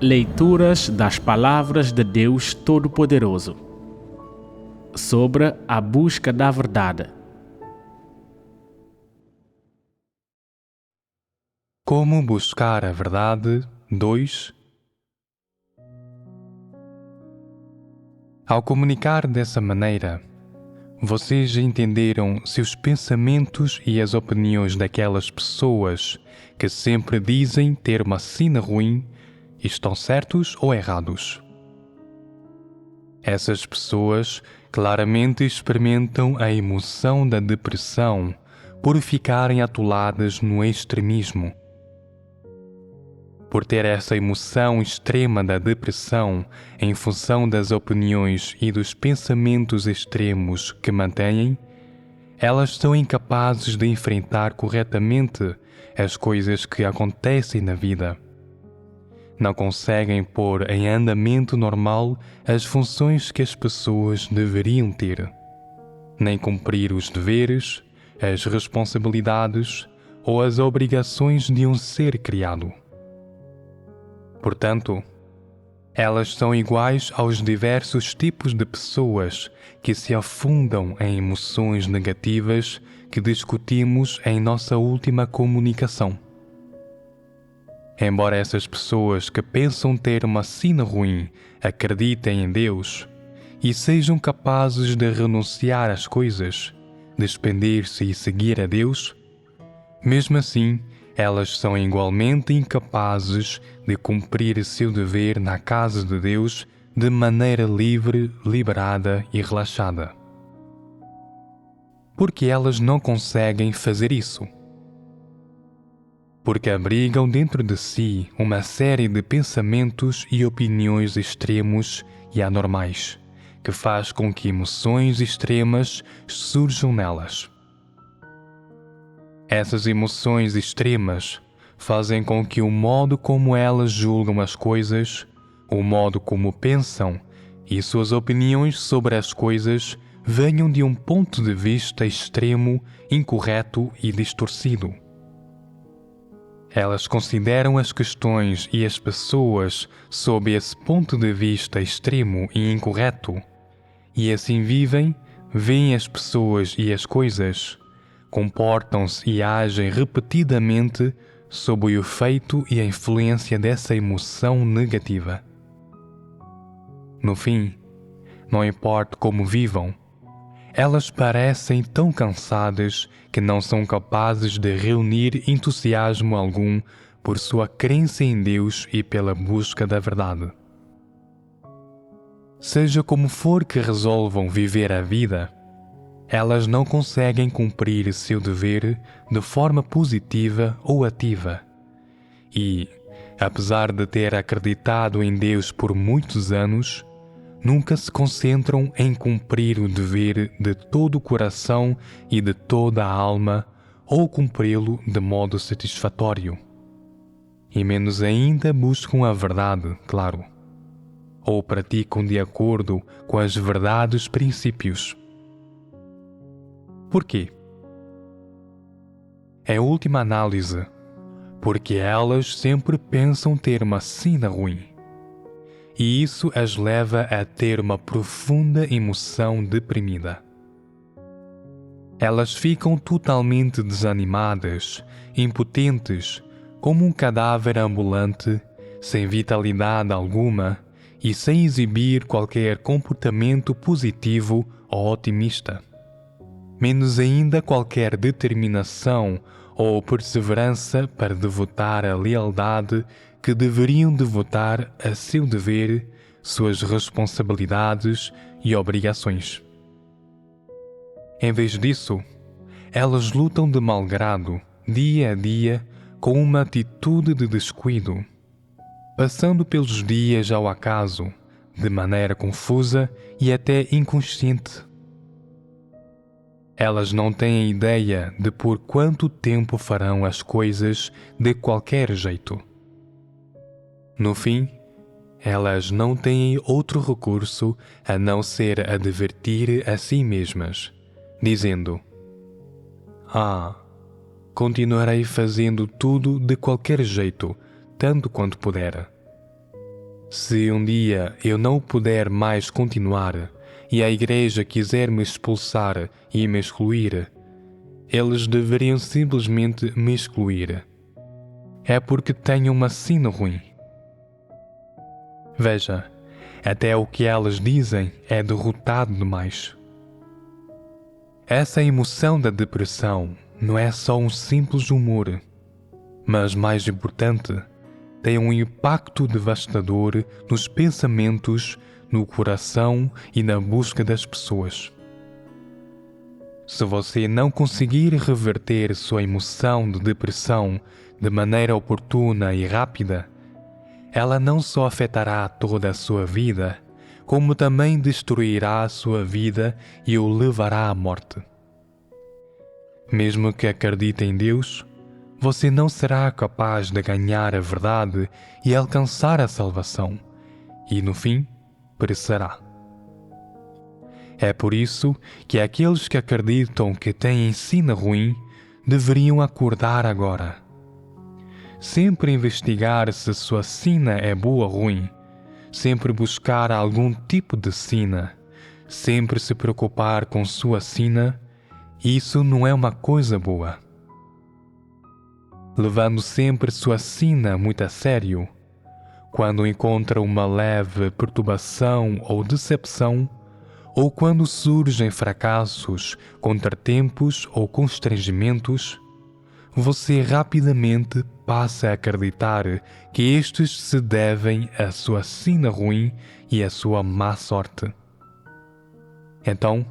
Leituras das Palavras de Deus Todo-Poderoso sobre a busca da verdade. Como buscar a verdade 2. Ao comunicar dessa maneira, vocês entenderam se os pensamentos e as opiniões daquelas pessoas que sempre dizem ter uma sina ruim estão certos ou errados. Essas pessoas claramente experimentam a emoção da depressão por ficarem atoladas no extremismo. Por ter essa emoção extrema da depressão em função das opiniões e dos pensamentos extremos que mantêm, elas são incapazes de enfrentar corretamente as coisas que acontecem na vida. Não conseguem pôr em andamento normal as funções que as pessoas deveriam ter, nem cumprir os deveres, as responsabilidades ou as obrigações de um ser criado. Portanto, elas são iguais aos diversos tipos de pessoas que se afundam em emoções negativas que discutimos em nossa última comunicação. Embora essas pessoas que pensam ter uma sina ruim acreditem em Deus e sejam capazes de renunciar às coisas, despender-se e seguir a Deus, mesmo assim, elas são igualmente incapazes de cumprir seu dever na casa de Deus de maneira livre, liberada e relaxada. Porque elas não conseguem fazer isso? Porque abrigam dentro de si uma série de pensamentos e opiniões extremos e anormais, que faz com que emoções extremas surjam nelas. Essas emoções extremas fazem com que o modo como elas julgam as coisas, o modo como pensam e suas opiniões sobre as coisas venham de um ponto de vista extremo, incorreto e distorcido. Elas consideram as questões e as pessoas sob esse ponto de vista extremo e incorreto, e assim vivem, veem as pessoas e as coisas, comportam-se e agem repetidamente sob o efeito e a influência dessa emoção negativa. No fim, não importa como vivam, elas parecem tão cansadas que não são capazes de reunir entusiasmo algum por sua crença em Deus e pela busca da verdade. Seja como for que resolvam viver a vida, elas não conseguem cumprir seu dever de forma positiva ou ativa. E, apesar de ter acreditado em Deus por muitos anos, nunca se concentram em cumprir o dever de todo o coração e de toda a alma ou cumpri-lo de modo satisfatório. E menos ainda buscam a verdade, claro, ou praticam de acordo com as verdades princípios. Por quê? Em última análise, porque elas sempre pensam ter uma sina ruim. E isso as leva a ter uma profunda emoção deprimida. Elas ficam totalmente desanimadas, impotentes, como um cadáver ambulante, sem vitalidade alguma e sem exibir qualquer comportamento positivo ou otimista. Menos ainda qualquer determinação ou perseverança para devotar a lealdade que deveriam devotar a seu dever, suas responsabilidades e obrigações. Em vez disso, elas lutam de mau grado, dia a dia, com uma atitude de descuido, passando pelos dias ao acaso, de maneira confusa e até inconsciente. Elas não têm ideia de por quanto tempo farão as coisas de qualquer jeito. No fim, elas não têm outro recurso a não ser advertir a si mesmas, dizendo: continuarei fazendo tudo de qualquer jeito, tanto quanto puder. Se um dia eu não puder mais continuar e a igreja quiser me expulsar e me excluir, eles deveriam simplesmente me excluir. É porque tenho uma sina ruim. Veja, até o que elas dizem é derrotado demais. Essa emoção da depressão não é só um simples humor, mas mais importante, tem um impacto devastador nos pensamentos, no coração e na busca das pessoas. Se você não conseguir reverter sua emoção de depressão de maneira oportuna e rápida, ela não só afetará toda a sua vida, como também destruirá a sua vida e o levará à morte. Mesmo que acredite em Deus, você não será capaz de ganhar a verdade e alcançar a salvação, e no fim, perecerá. É por isso que aqueles que acreditam que têm sina ruim deveriam acordar agora. Sempre investigar se sua sina é boa ou ruim, sempre buscar algum tipo de sina, sempre se preocupar com sua sina, isso não é uma coisa boa. Levando sempre sua sina muito a sério, quando encontra uma leve perturbação ou decepção, ou quando surgem fracassos, contratempos ou constrangimentos, você rapidamente passa a acreditar que estes se devem à sua sina ruim e à sua má sorte. Então,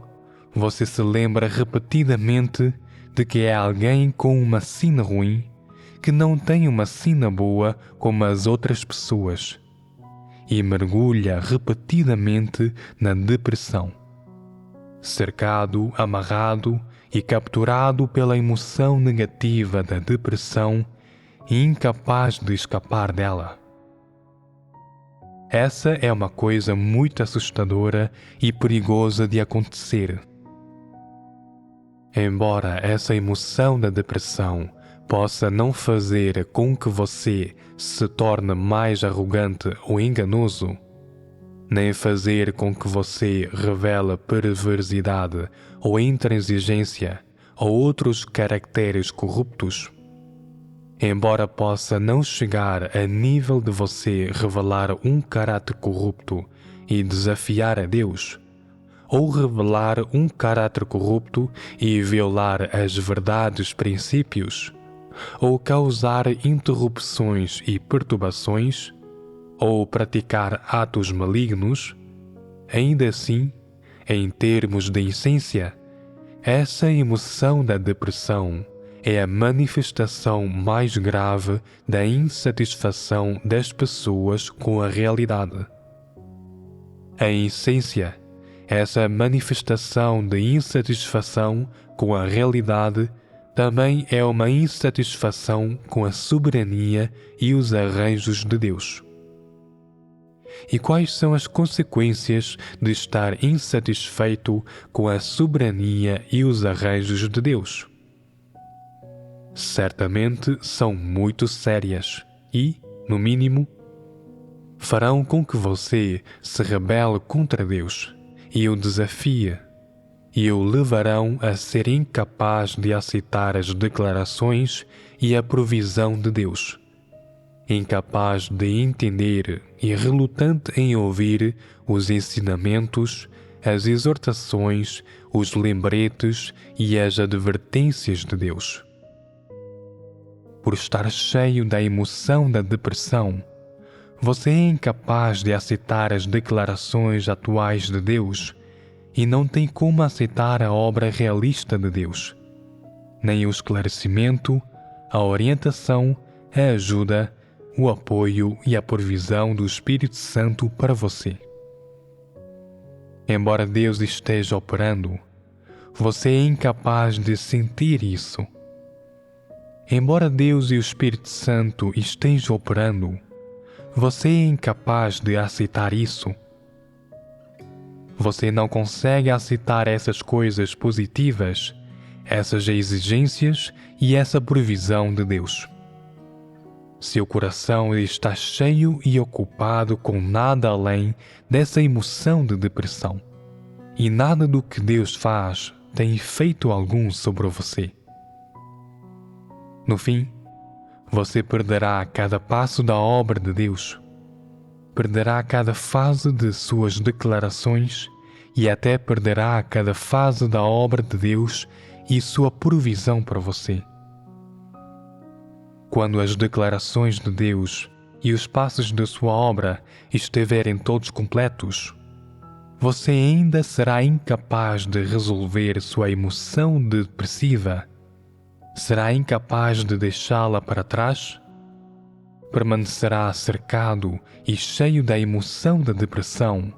você se lembra repetidamente de que é alguém com uma sina ruim que não tem uma sina boa como as outras pessoas e mergulha repetidamente na depressão. Cercado, amarrado e capturado pela emoção negativa da depressão e incapaz de escapar dela. Essa é uma coisa muito assustadora e perigosa de acontecer. Embora essa emoção da depressão possa não fazer com que você se torne mais arrogante ou enganoso, nem fazer com que você revele perversidade ou intransigência ou outros caracteres corruptos, embora possa não chegar a nível de você revelar um caráter corrupto e desafiar a Deus, ou revelar um caráter corrupto e violar as verdades princípios, ou causar interrupções e perturbações, ou praticar atos malignos, ainda assim, em termos de essência, essa emoção da depressão é a manifestação mais grave da insatisfação das pessoas com a realidade. Em essência, essa manifestação de insatisfação com a realidade também é uma insatisfação com a soberania e os arranjos de Deus. E quais são as consequências de estar insatisfeito com a soberania e os arranjos de Deus? Certamente são muito sérias e, no mínimo, farão com que você se rebele contra Deus e o desafie, e o levarão a ser incapaz de aceitar as declarações e a provisão de Deus, incapaz de entender e relutante em ouvir os ensinamentos, as exortações, os lembretes e as advertências de Deus. Por estar cheio da emoção da depressão, você é incapaz de aceitar as declarações atuais de Deus e não tem como aceitar a obra realista de Deus, nem o esclarecimento, a orientação, a ajuda, o apoio e a provisão do Espírito Santo para você. Embora Deus esteja operando, você é incapaz de sentir isso. Embora Deus e o Espírito Santo estejam operando, você é incapaz de aceitar isso. Você não consegue aceitar essas coisas positivas, essas exigências e essa provisão de Deus. Seu coração está cheio e ocupado com nada além dessa emoção de depressão. E nada do que Deus faz tem efeito algum sobre você. No fim, você perderá cada passo da obra de Deus, perderá cada fase de suas declarações e até perderá cada fase da obra de Deus e sua provisão para você. Quando as declarações de Deus e os passos da sua obra estiverem todos completos, você ainda será incapaz de resolver sua emoção depressiva? Será incapaz de deixá-la para trás? Permanecerá cercado e cheio da emoção da depressão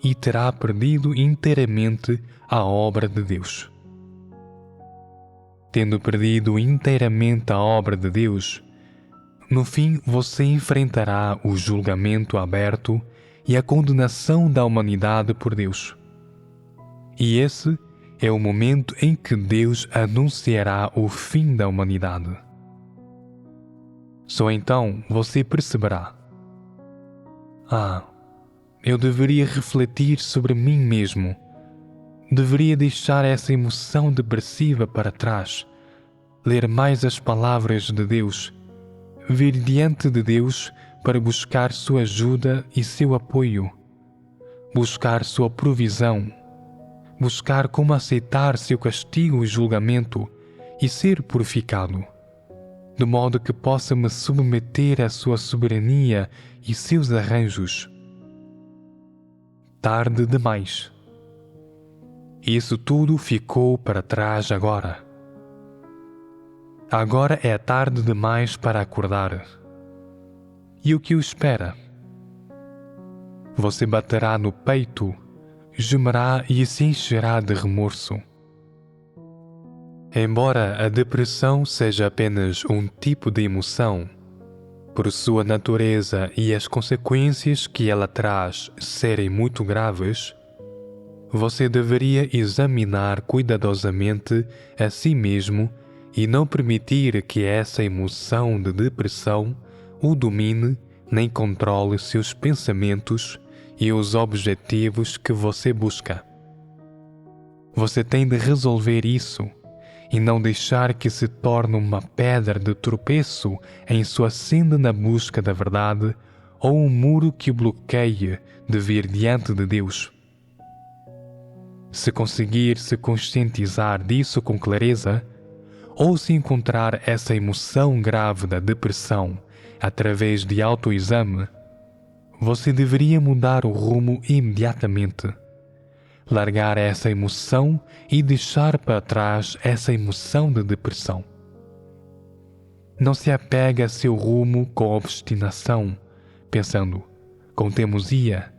e terá perdido inteiramente a obra de Deus. Tendo perdido inteiramente a obra de Deus, no fim você enfrentará o julgamento aberto e a condenação da humanidade por Deus. E esse é o momento em que Deus anunciará o fim da humanidade. Só então você perceberá: eu deveria refletir sobre mim mesmo. Deveria deixar essa emoção depressiva para trás, ler mais as palavras de Deus, vir diante de Deus para buscar sua ajuda e seu apoio, buscar sua provisão, buscar como aceitar seu castigo e julgamento e ser purificado, de modo que possa me submeter à sua soberania e seus arranjos. Tarde demais. Isso tudo ficou para trás agora. Agora é tarde demais para acordar. E o que o espera? Você baterá no peito, gemerá e se encherá de remorso. Embora a depressão seja apenas um tipo de emoção, por sua natureza e as consequências que ela traz serem muito graves, você deveria examinar cuidadosamente a si mesmo e não permitir que essa emoção de depressão o domine nem controle seus pensamentos e os objetivos que você busca. Você tem de resolver isso e não deixar que se torne uma pedra de tropeço em sua senda na busca da verdade ou um muro que o bloqueie de vir diante de Deus. Se conseguir se conscientizar disso com clareza, ou se encontrar essa emoção grave da depressão através de autoexame, você deveria mudar o rumo imediatamente, largar essa emoção e deixar para trás essa emoção de depressão. Não se apegue a seu rumo com obstinação, pensando, com teimosia: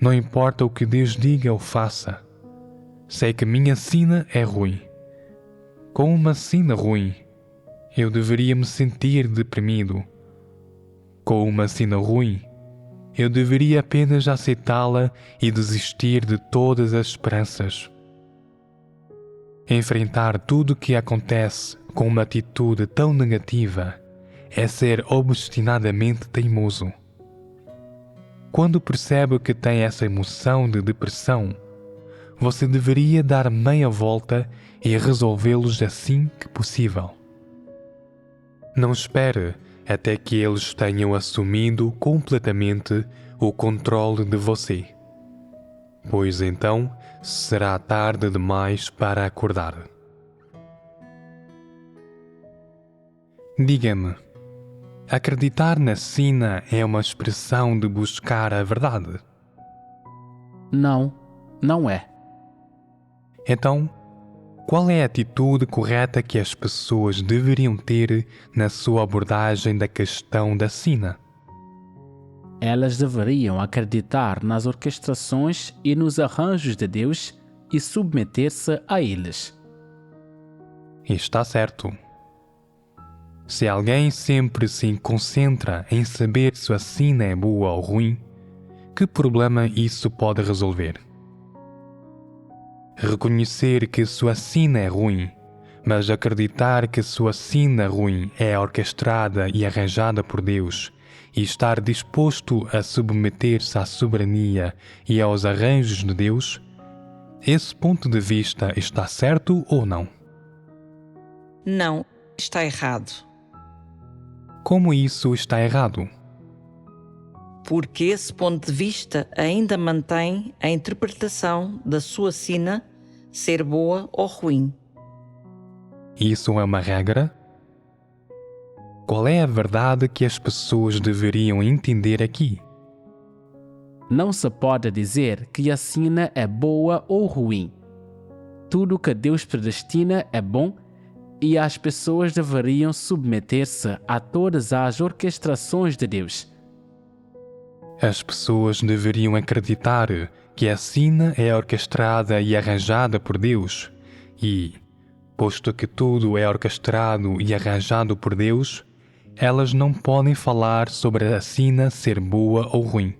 não importa o que Deus diga ou faça, sei que minha sina é ruim. Com uma sina ruim, eu deveria me sentir deprimido. Com uma sina ruim, eu deveria apenas aceitá-la e desistir de todas as esperanças. Enfrentar tudo o que acontece com uma atitude tão negativa é ser obstinadamente teimoso. Quando percebe que tem essa emoção de depressão, você deveria dar meia volta e resolvê-los assim que possível. Não espere até que eles tenham assumido completamente o controle de você, pois então será tarde demais para acordar. Diga-me, acreditar na sina é uma expressão de buscar a verdade? Não, não é. Então, qual é a atitude correta que as pessoas deveriam ter na sua abordagem da questão da sina? Elas deveriam acreditar nas orquestrações e nos arranjos de Deus e submeter-se a eles. Está certo. Se alguém sempre se concentra em saber se a sina é boa ou ruim, que problema isso pode resolver? Reconhecer que sua sina é ruim mas acreditar que sua sina ruim é orquestrada e arranjada por Deus, e estar disposto a submeter-se à soberania e aos arranjos de Deus, esse ponto de vista está certo ou não? Não, está errado. Como isso está errado? Porque esse ponto de vista ainda mantém a interpretação da sua sina ser boa ou ruim. Isso é uma regra? Qual é a verdade que as pessoas deveriam entender aqui? Não se pode dizer que a sina é boa ou ruim. Tudo que Deus predestina é bom e as pessoas deveriam submeter-se a todas as orquestrações de Deus. As pessoas deveriam acreditar que a sina é orquestrada e arranjada por Deus e, posto que tudo é orquestrado e arranjado por Deus, elas não podem falar sobre a sina ser boa ou ruim.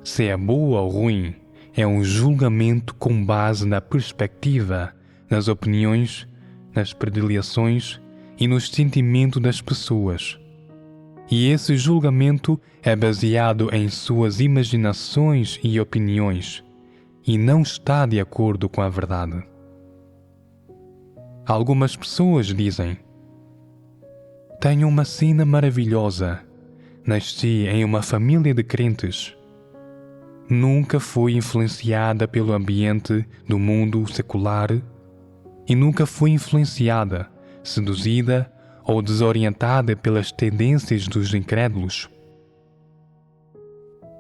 Se é boa ou ruim, é um julgamento com base na perspectiva, nas opiniões, nas predileções e no sentimento das pessoas. E esse julgamento é baseado em suas imaginações e opiniões, e não está de acordo com a verdade. Algumas pessoas dizem: tenho uma sina maravilhosa, nasci em uma família de crentes. Nunca fui influenciada pelo ambiente do mundo secular e nunca fui influenciada, seduzida ou desorientada pelas tendências dos incrédulos.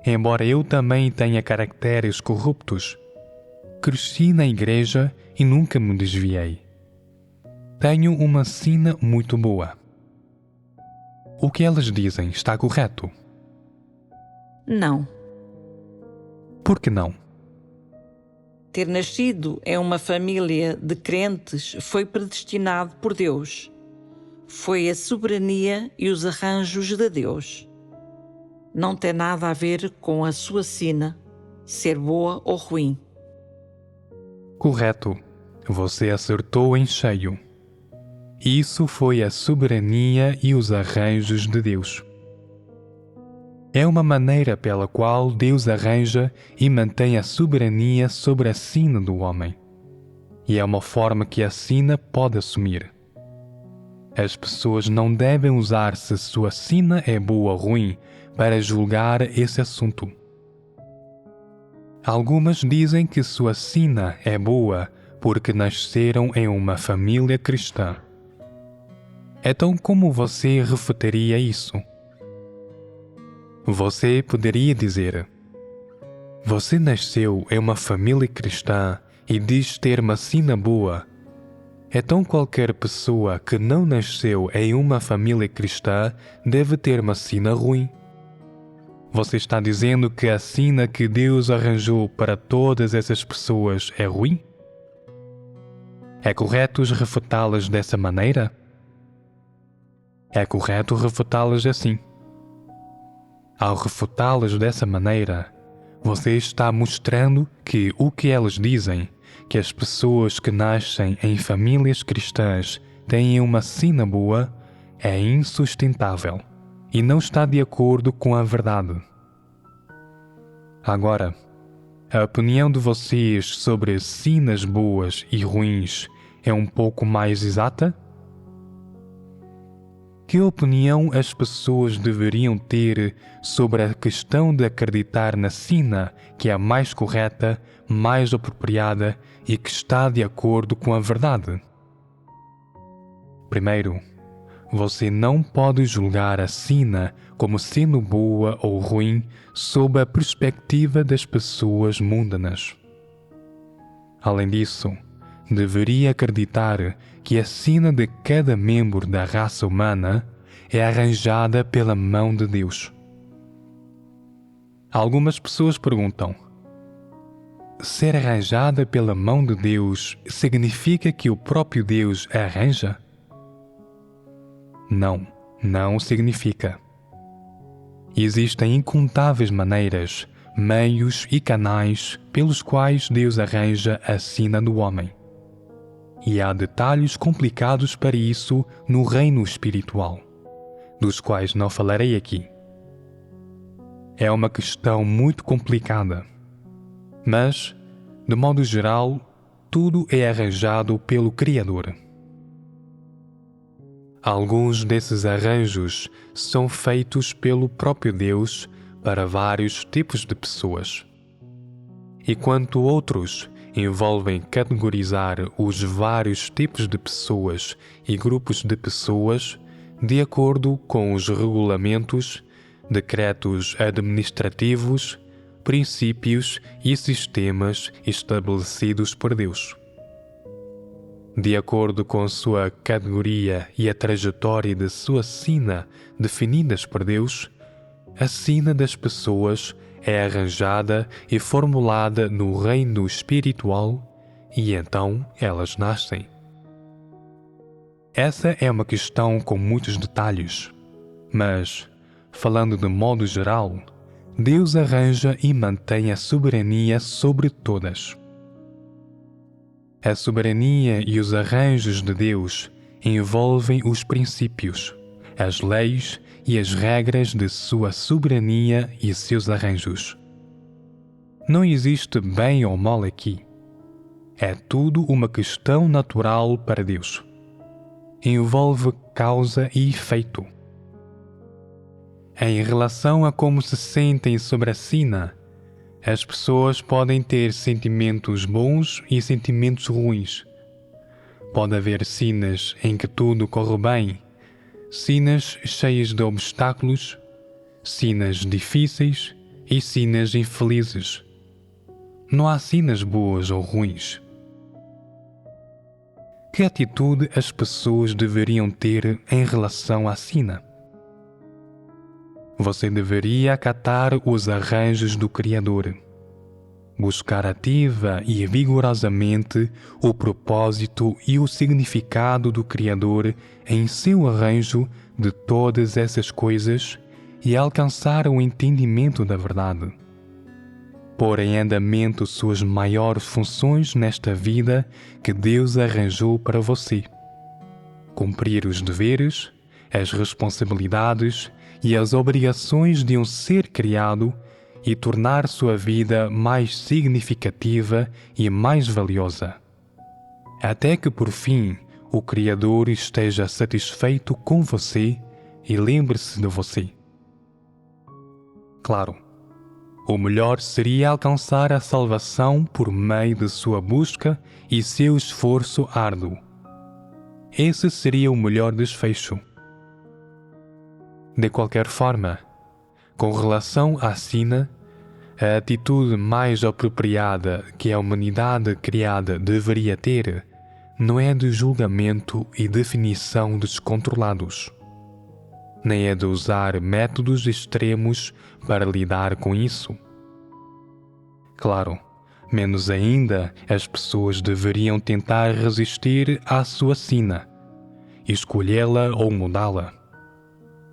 Embora eu também tenha caracteres corruptos, cresci na igreja e nunca me desviei. Tenho uma sina muito boa. O que elas dizem está correto? Não. Por que não? Ter nascido em uma família de crentes foi predestinado por Deus. Foi a soberania e os arranjos de Deus. Não tem nada a ver com a sua sina, ser boa ou ruim. Correto. Você acertou em cheio. Isso foi a soberania e os arranjos de Deus. É uma maneira pela qual Deus arranja e mantém a soberania sobre a sina do homem. E é uma forma que a sina pode assumir. As pessoas não devem usar se sua sina é boa ou ruim para julgar esse assunto. Algumas dizem que sua sina é boa porque nasceram em uma família cristã. Então, como você refutaria isso? Você poderia dizer: você nasceu em uma família cristã e diz ter uma sina boa. Então qualquer pessoa que não nasceu em uma família cristã deve ter uma sina ruim. Você está dizendo que a sina que Deus arranjou para todas essas pessoas é ruim? É correto refutá-las dessa maneira? É correto refutá-las assim. Ao refutá-las dessa maneira, você está mostrando que o que elas dizem, que as pessoas que nascem em famílias cristãs têm uma sina boa, é insustentável e não está de acordo com a verdade. Agora, a opinião de vocês sobre sinas boas e ruins é um pouco mais exata? Que opinião as pessoas deveriam ter sobre a questão de acreditar na sina que é a mais correta, mais apropriada e que está de acordo com a verdade? Primeiro, você não pode julgar a sina como sendo boa ou ruim sob a perspectiva das pessoas mundanas. Além disso, deveria acreditar que a sina de cada membro da raça humana é arranjada pela mão de Deus. Algumas pessoas perguntam: ser arranjada pela mão de Deus significa que o próprio Deus a arranja? Não, não significa. Existem incontáveis maneiras, meios e canais pelos quais Deus arranja a sina do homem. e há detalhes complicados para isso no reino espiritual, dos quais não falarei aqui. É uma questão muito complicada, mas, de modo geral, tudo é arranjado pelo Criador. Alguns desses arranjos são feitos pelo próprio Deus para vários tipos de pessoas, enquanto outros envolvem categorizar os vários tipos de pessoas e grupos de pessoas de acordo com os regulamentos, decretos administrativos, princípios e sistemas estabelecidos por Deus. De acordo com sua categoria e a trajetória de sua sina definidas por Deus, a sina das pessoas é arranjada e formulada no reino espiritual e então elas nascem. Essa é uma questão com muitos detalhes, mas, falando de modo geral, Deus arranja e mantém a soberania sobre todas. A soberania e os arranjos de Deus envolvem os princípios, as leis e as regras de sua soberania e seus arranjos. Não existe bem ou mal aqui. É tudo uma questão natural para Deus. Envolve causa e efeito. Em relação a como se sentem sobre a sina, as pessoas podem ter sentimentos bons e sentimentos ruins. Pode haver sinas em que tudo corre bem, sinas cheias de obstáculos, sinas difíceis e sinas infelizes. Não há sinas boas ou ruins. Que atitude as pessoas deveriam ter em relação à sina? Você deveria acatar os arranjos do Criador, buscar ativa e vigorosamente o propósito e o significado do Criador em seu arranjo de todas essas coisas e alcançar o entendimento da verdade. Pôr em andamento suas maiores funções nesta vida que Deus arranjou para você. Cumprir os deveres, as responsabilidades e as obrigações de um ser criado e tornar sua vida mais significativa e mais valiosa. Até que, por fim, o Criador esteja satisfeito com você e lembre-se de você. Claro, o melhor seria alcançar a salvação por meio de sua busca e seu esforço árduo. Esse seria o melhor desfecho. De qualquer forma, com relação à sina, a atitude mais apropriada que a humanidade criada deveria ter não é de julgamento e definição descontrolados, nem é de usar métodos extremos para lidar com isso. Claro, menos ainda as pessoas deveriam tentar resistir à sua sina, escolhê-la ou mudá-la.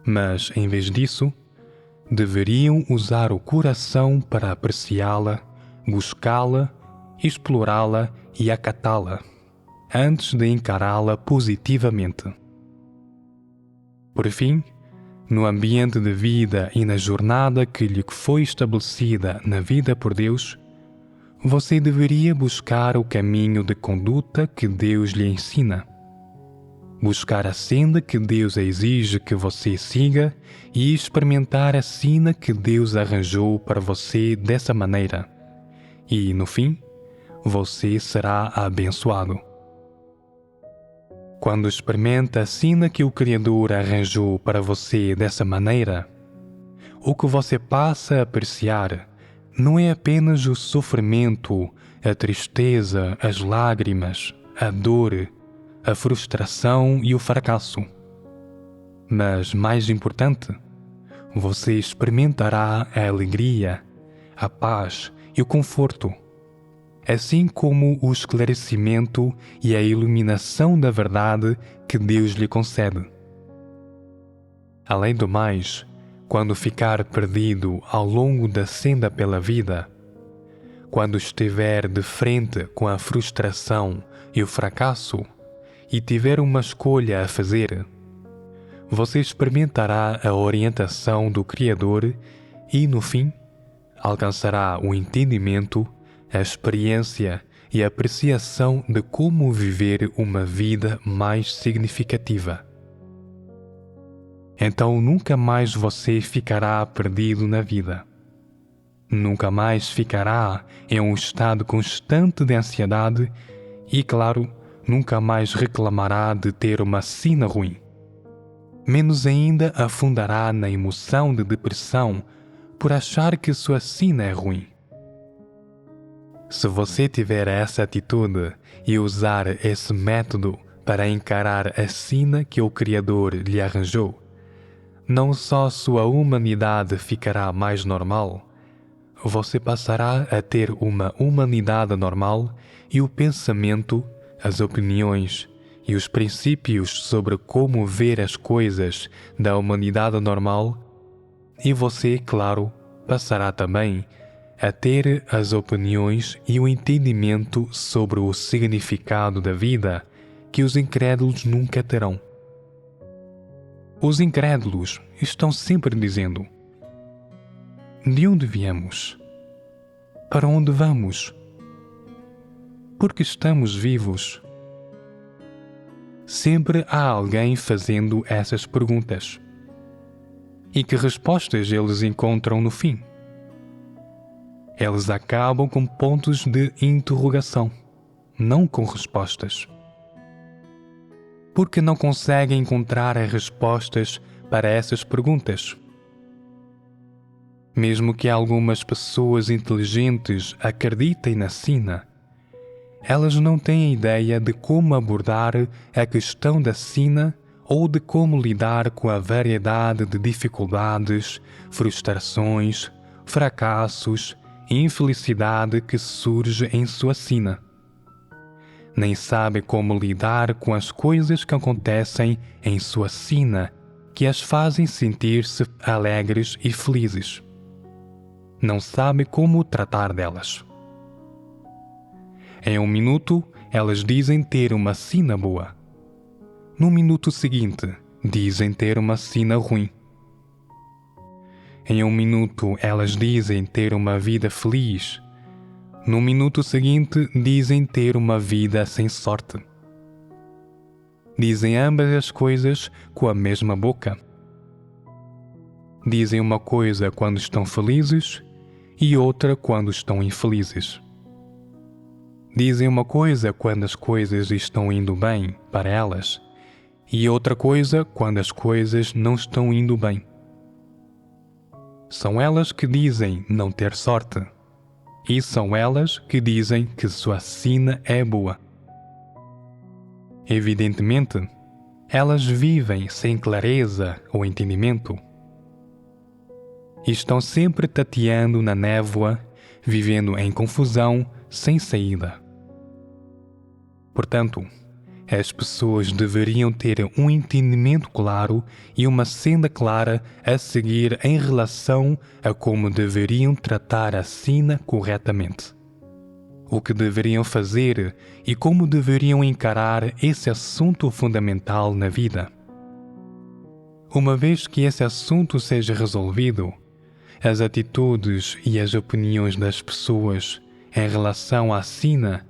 Mas, em vez disso, deveriam usar o coração para apreciá-la, buscá-la, explorá-la e acatá-la, antes de encará-la positivamente. Por fim, no ambiente de vida e na jornada que lhe foi estabelecida na vida por Deus, você deveria buscar o caminho de conduta que Deus lhe ensina. Buscar a senda que Deus exige que você siga e experimentar a sina que Deus arranjou para você dessa maneira. E, no fim, você será abençoado. Quando experimenta a sina que o Criador arranjou para você dessa maneira, o que você passa a apreciar não é apenas o sofrimento, a tristeza, as lágrimas, a dor, a frustração e o fracasso. Mas, mais importante, você experimentará a alegria, a paz e o conforto, assim como o esclarecimento e a iluminação da verdade que Deus lhe concede. Além do mais, quando ficar perdido ao longo da senda pela vida, quando estiver de frente com a frustração e o fracasso e tiver uma escolha a fazer, você experimentará a orientação do Criador e, no fim, alcançará o entendimento, a experiência e a apreciação de como viver uma vida mais significativa. Então nunca mais você ficará perdido na vida. Nunca mais ficará em um estado constante de ansiedade e, claro, nunca mais reclamará de ter uma sina ruim. Menos ainda afundará na emoção de depressão por achar que sua sina é ruim. Se você tiver essa atitude e usar esse método para encarar a sina que o Criador lhe arranjou, não só sua humanidade ficará mais normal, você passará a ter uma humanidade normal e o pensamento, as opiniões e os princípios sobre como ver as coisas da humanidade normal, e você, claro, passará também a ter as opiniões e o entendimento sobre o significado da vida que os incrédulos nunca terão. Os incrédulos estão sempre dizendo: de onde viemos? Para onde vamos? Por que estamos vivos? Sempre há alguém fazendo essas perguntas. E que respostas eles encontram no fim? Eles acabam com pontos de interrogação, não com respostas. Porque não conseguem encontrar as respostas para essas perguntas. Mesmo que algumas pessoas inteligentes acreditem na sina, elas não têm ideia de como abordar a questão da sina ou de como lidar com a variedade de dificuldades, frustrações, fracassos e infelicidade que surge em sua sina. Nem sabe como lidar com as coisas que acontecem em sua sina que as fazem sentir-se alegres e felizes. Não sabe como tratar delas. Em um minuto, elas dizem ter uma sina boa. No minuto seguinte, dizem ter uma sina ruim. Em um minuto, elas dizem ter uma vida feliz. No minuto seguinte, dizem ter uma vida sem sorte. Dizem ambas as coisas com a mesma boca. Dizem uma coisa quando estão felizes e outra quando estão infelizes. Dizem uma coisa quando as coisas estão indo bem para elas e outra coisa quando as coisas não estão indo bem. São elas que dizem não ter sorte e são elas que dizem que sua sina é boa. Evidentemente, elas vivem sem clareza ou entendimento. Estão sempre tateando na névoa, vivendo em confusão, sem saída. Portanto, as pessoas deveriam ter um entendimento claro e uma senda clara a seguir em relação a como deveriam tratar a sina corretamente. O que deveriam fazer e como deveriam encarar esse assunto fundamental na vida. Uma vez que esse assunto seja resolvido, as atitudes e as opiniões das pessoas em relação à sina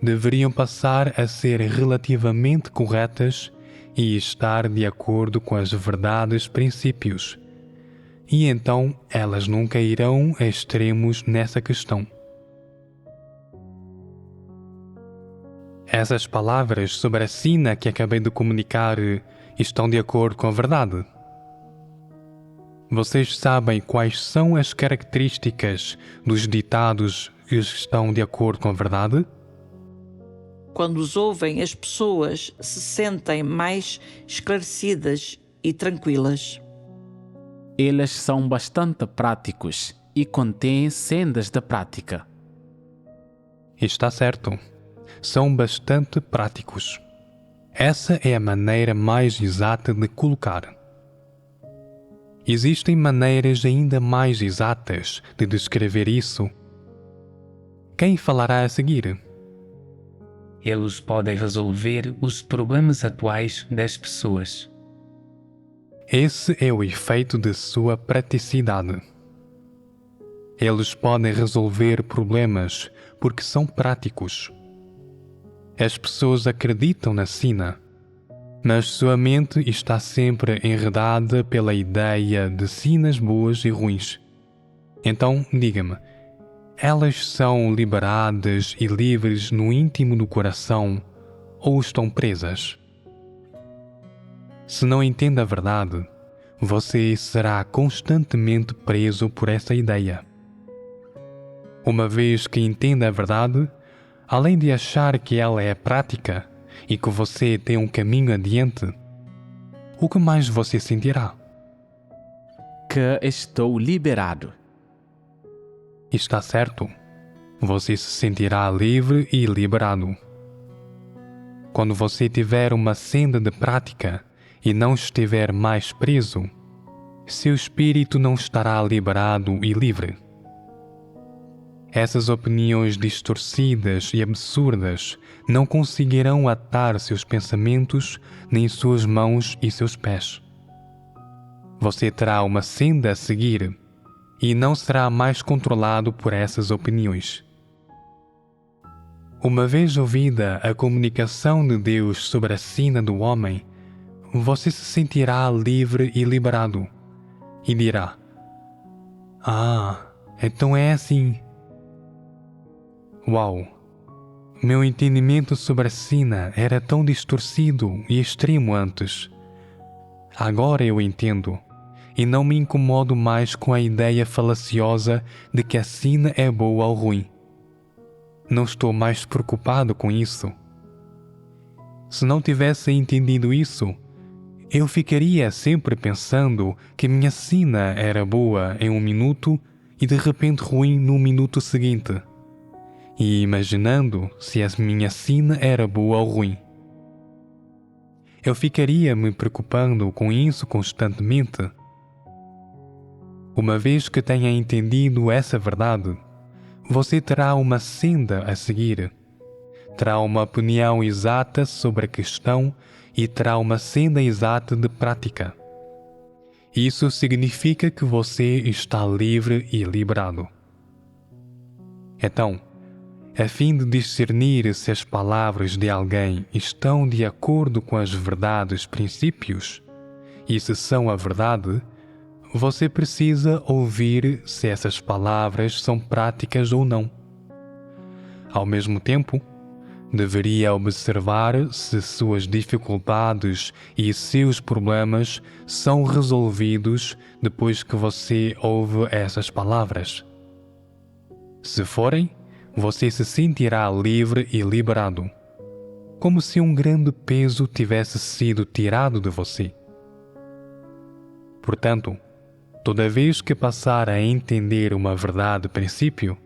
deveriam passar a ser relativamente corretas e estar de acordo com as verdades princípios. E então elas nunca irão a extremos nessa questão. Essas palavras sobre a sina que acabei de comunicar estão de acordo com a verdade? Vocês sabem quais são as características dos ditados que estão de acordo com a verdade? Quando os ouvem, as pessoas se sentem mais esclarecidas e tranquilas. Eles são bastante práticos e contêm sendas da prática. Está certo. São bastante práticos. Essa é a maneira mais exata de colocar. Existem maneiras ainda mais exatas de descrever isso. Quem falará a seguir? Eles podem resolver os problemas atuais das pessoas. Esse é o efeito de sua praticidade. Eles podem resolver problemas porque são práticos. As pessoas acreditam na sina, mas sua mente está sempre enredada pela ideia de sinas boas e ruins. Então, diga-me, elas são liberadas e livres no íntimo do coração ou estão presas? Se não entende a verdade, você será constantemente preso por essa ideia. Uma vez que entende a verdade, além de achar que ela é prática e que você tem um caminho adiante, o que mais você sentirá? Que estou liberado. Está certo. Você se sentirá livre e liberado. Quando você tiver uma senda de prática e não estiver mais preso, seu espírito não estará liberado e livre. Essas opiniões distorcidas e absurdas não conseguirão atar seus pensamentos, nem suas mãos e seus pés. Você terá uma senda a seguir e não será mais controlado por essas opiniões. Uma vez ouvida a comunicação de Deus sobre a sina do homem, você se sentirá livre e liberado e dirá: "Ah, então é assim." Uau! Meu entendimento sobre a sina era tão distorcido e extremo antes. Agora eu entendo, e não me incomodo mais com a ideia falaciosa de que a sina é boa ou ruim. Não estou mais preocupado com isso. Se não tivesse entendido isso, eu ficaria sempre pensando que minha sina era boa em um minuto e de repente ruim no minuto seguinte, e imaginando se a minha sina era boa ou ruim. Eu ficaria me preocupando com isso constantemente. Uma vez que tenha entendido essa verdade, você terá uma senda a seguir, terá uma opinião exata sobre a questão e terá uma senda exata de prática. Isso significa que você está livre e liberado. Então, a fim de discernir se as palavras de alguém estão de acordo com as verdades princípios e se são a verdade, você precisa ouvir se essas palavras são práticas ou não. Ao mesmo tempo, deveria observar se suas dificuldades e seus problemas são resolvidos depois que você ouve essas palavras. Se forem, você se sentirá livre e liberado, como se um grande peso tivesse sido tirado de você. Portanto, toda vez que passar a entender uma verdade princípio,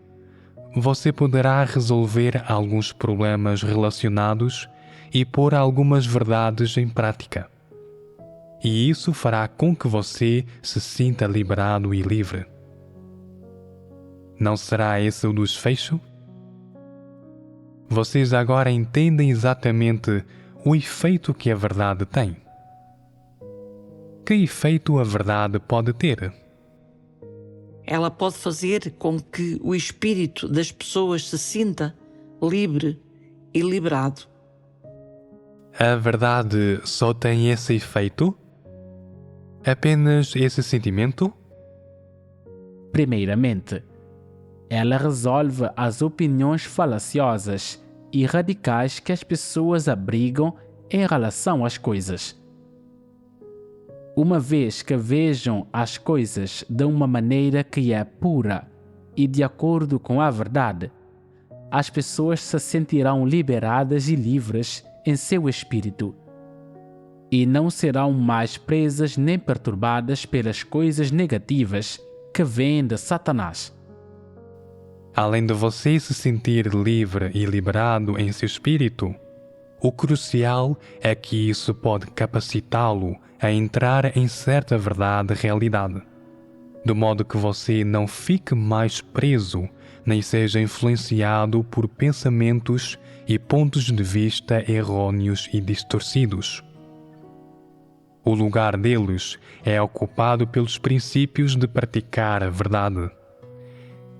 você poderá resolver alguns problemas relacionados e pôr algumas verdades em prática. E isso fará com que você se sinta liberado e livre. Não será esse o desfecho? Vocês agora entendem exatamente o efeito que a verdade tem. Que efeito a verdade pode ter? Ela pode fazer com que o espírito das pessoas se sinta livre e liberado. A verdade só tem esse efeito? Apenas esse sentimento? Primeiramente, ela resolve as opiniões falaciosas e radicais que as pessoas abrigam em relação às coisas. Uma vez que vejam as coisas de uma maneira que é pura e de acordo com a verdade, as pessoas se sentirão liberadas e livres em seu espírito e não serão mais presas nem perturbadas pelas coisas negativas que vêm de Satanás. Além de você se sentir livre e liberado em seu espírito, o crucial é que isso pode capacitá-lo a entrar em certa verdade e realidade. de modo que você não fique mais preso nem seja influenciado por pensamentos e pontos de vista errôneos e distorcidos. O lugar deles é ocupado pelos princípios de praticar a verdade.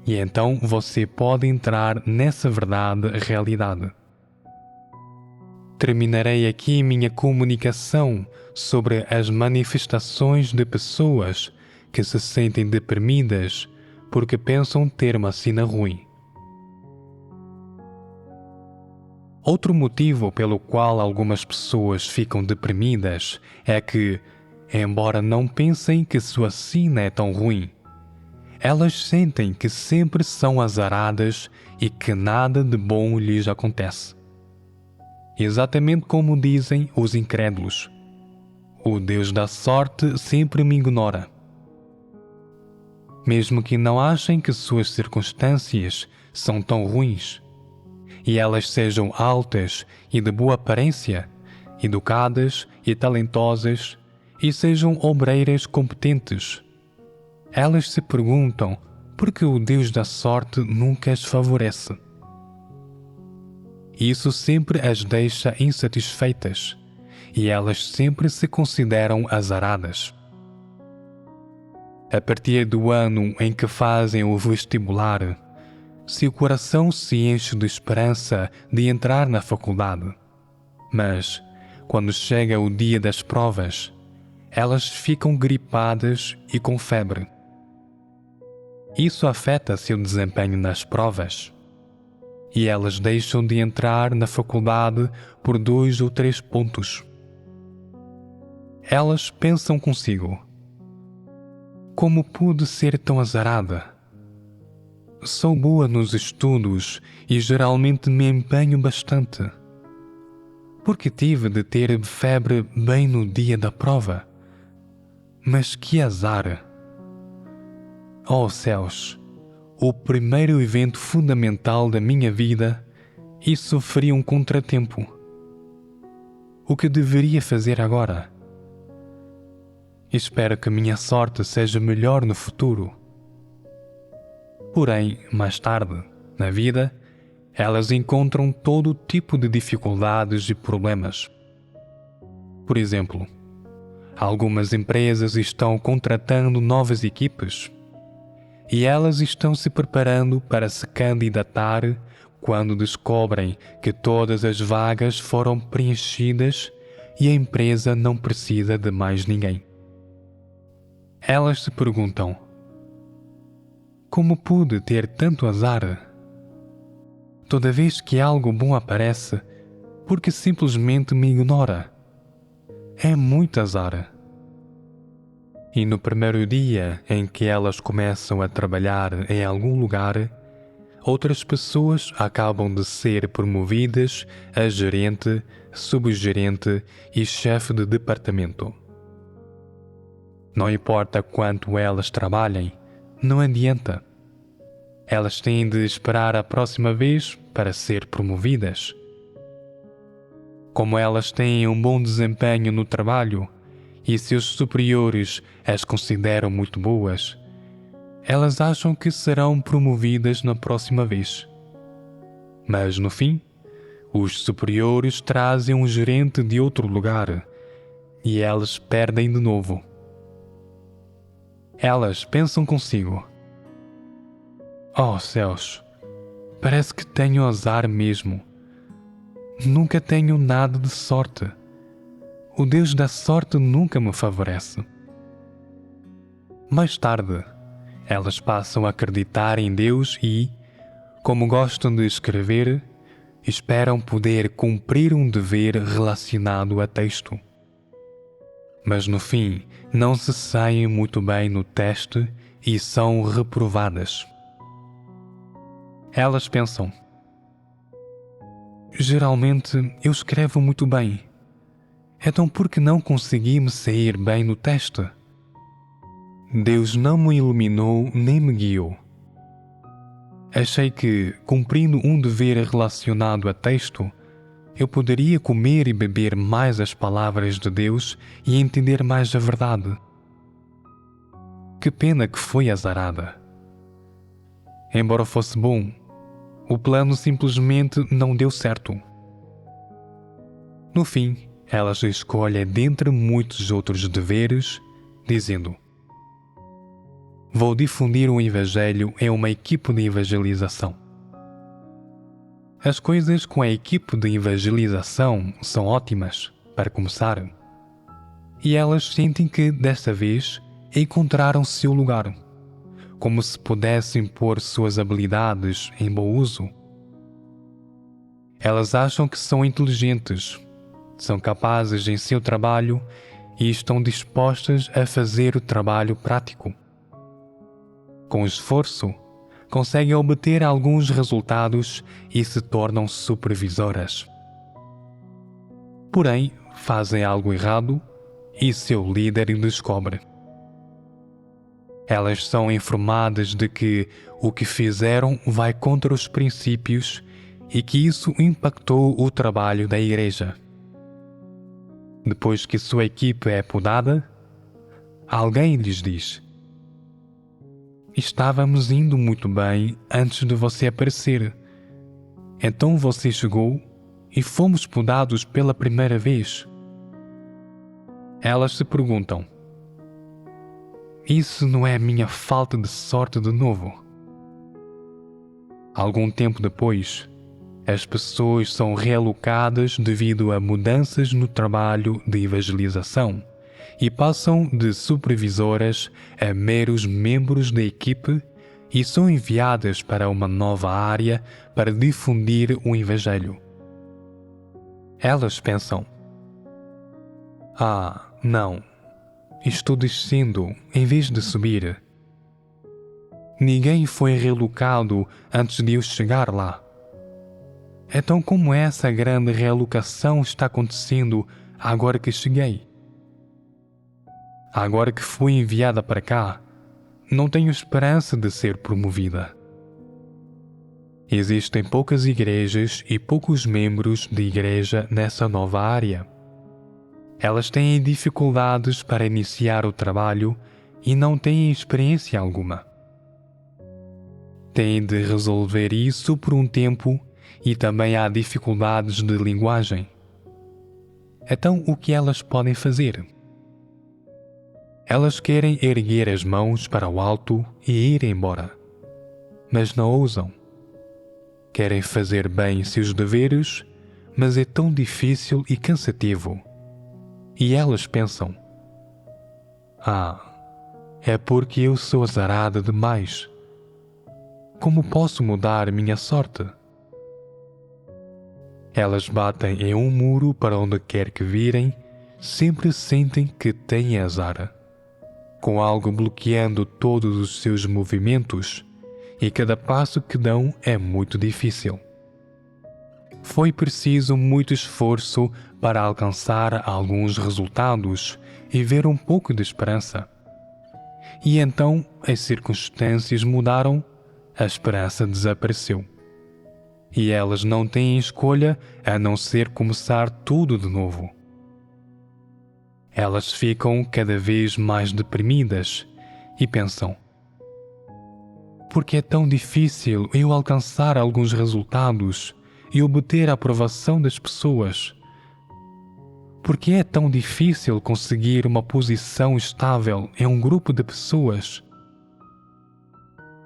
E então você pode entrar nessa verdade realidade. Terminarei aqui minha comunicação sobre as manifestações de pessoas que se sentem deprimidas porque pensam ter uma sina ruim. Outro motivo pelo qual algumas pessoas ficam deprimidas é que, embora não pensem que sua sina é tão ruim, elas sentem que sempre são azaradas e que nada de bom lhes acontece. Exatamente como dizem os incrédulos: o Deus da sorte sempre me ignora. Mesmo que não achem que suas circunstâncias são tão ruins, e elas sejam altas e de boa aparência, educadas e talentosas, e sejam obreiras competentes, elas se perguntam por que o Deus da sorte nunca as favorece. Isso sempre as deixa insatisfeitas, e elas sempre se consideram azaradas. A partir do ano em que fazem o vestibular, seu coração se enche de esperança de entrar na faculdade. Mas, quando chega o dia das provas, elas ficam gripadas e com febre. Isso afeta seu desempenho nas provas, e elas deixam de entrar na faculdade por 2 ou 3 pontos. Elas pensam consigo: como pude ser tão azarada? Sou boa nos estudos e geralmente me empenho bastante. Por que tive de ter febre bem no dia da prova? Mas que azar! Oh céus! O primeiro evento fundamental da minha vida e sofri um contratempo. O que deveria fazer agora? Espero que minha sorte seja melhor no futuro. Porém, mais tarde, na vida, elas encontram todo tipo de dificuldades e problemas. Por exemplo, algumas empresas estão contratando novas equipes e elas estão se preparando para se candidatar quando descobrem que todas as vagas foram preenchidas e a empresa não precisa de mais ninguém. Elas se perguntam: como pude ter tanto azar? Toda vez que algo bom aparece, porque simplesmente me ignora? É muito azar. E no primeiro dia em que elas começam a trabalhar em algum lugar, outras pessoas acabam de ser promovidas a gerente, subgerente e chefe de departamento. Não importa quanto elas trabalhem, não adianta. Elas têm de esperar a próxima vez para ser promovidas. Como elas têm um bom desempenho no trabalho e seus superiores as consideram muito boas, elas acham que serão promovidas na próxima vez. Mas no fim, os superiores trazem um gerente de outro lugar e elas perdem de novo. Elas pensam consigo: oh céus, parece que tenho azar mesmo. Nunca tenho nada de sorte. O Deus da sorte nunca me favorece. Mais tarde, elas passam a acreditar em Deus e, como gostam de escrever, esperam poder cumprir um dever relacionado a texto. Mas no fim, não se saem muito bem no teste e são reprovadas. Elas pensam: geralmente eu escrevo muito bem. Então por que não consegui me sair bem no teste? Deus não me iluminou nem me guiou. Achei que, cumprindo um dever relacionado a texto, eu poderia comer e beber mais as palavras de Deus e entender mais a verdade. Que pena que foi azarada. Embora fosse bom, o plano simplesmente não deu certo. No fim, ela se escolhe dentre muitos outros deveres, dizendo: vou difundir o Evangelho em uma equipe de evangelização. As coisas com a equipe de evangelização são ótimas, para começar. E elas sentem que, desta vez, encontraram seu lugar, como se pudessem pôr suas habilidades em bom uso. Elas acham que são inteligentes, são capazes em seu trabalho e estão dispostas a fazer o trabalho prático. Com esforço, conseguem obter alguns resultados e se tornam supervisoras. Porém, fazem algo errado e seu líder descobre. Elas são informadas de que o que fizeram vai contra os princípios e que isso impactou o trabalho da igreja. Depois que sua equipe é podada, alguém lhes diz: estávamos indo muito bem antes de você aparecer. Então você chegou e fomos podados pela primeira vez. Elas se perguntam: isso não é minha falta de sorte de novo? Algum tempo depois, as pessoas são realocadas devido a mudanças no trabalho de evangelização e passam de supervisoras a meros membros da equipe e são enviadas para uma nova área para difundir o Evangelho. Elas pensam: não, estou descendo em vez de subir. Ninguém foi realocado antes de eu chegar lá. Então como essa grande realocação está acontecendo agora que cheguei? Agora que fui enviada para cá, não tenho esperança de ser promovida. Existem poucas igrejas e poucos membros de igreja nessa nova área. Elas têm dificuldades para iniciar o trabalho e não têm experiência alguma. Têm de resolver isso por um tempo e também há dificuldades de linguagem. Então, o que elas podem fazer? Elas querem erguer as mãos para o alto e ir embora, mas não ousam. Querem fazer bem seus deveres, mas é tão difícil e cansativo. E elas pensam: é porque eu sou azarada demais. Como posso mudar minha sorte? Elas batem em um muro para onde quer que virem, sempre sentem que têm azar, com algo bloqueando todos os seus movimentos, e cada passo que dão é muito difícil. Foi preciso muito esforço para alcançar alguns resultados e ver um pouco de esperança. E então as circunstâncias mudaram, a esperança desapareceu. E elas não têm escolha a não ser começar tudo de novo. Elas ficam cada vez mais deprimidas e pensam: por que é tão difícil eu alcançar alguns resultados e obter a aprovação das pessoas? Por que é tão difícil conseguir uma posição estável em um grupo de pessoas?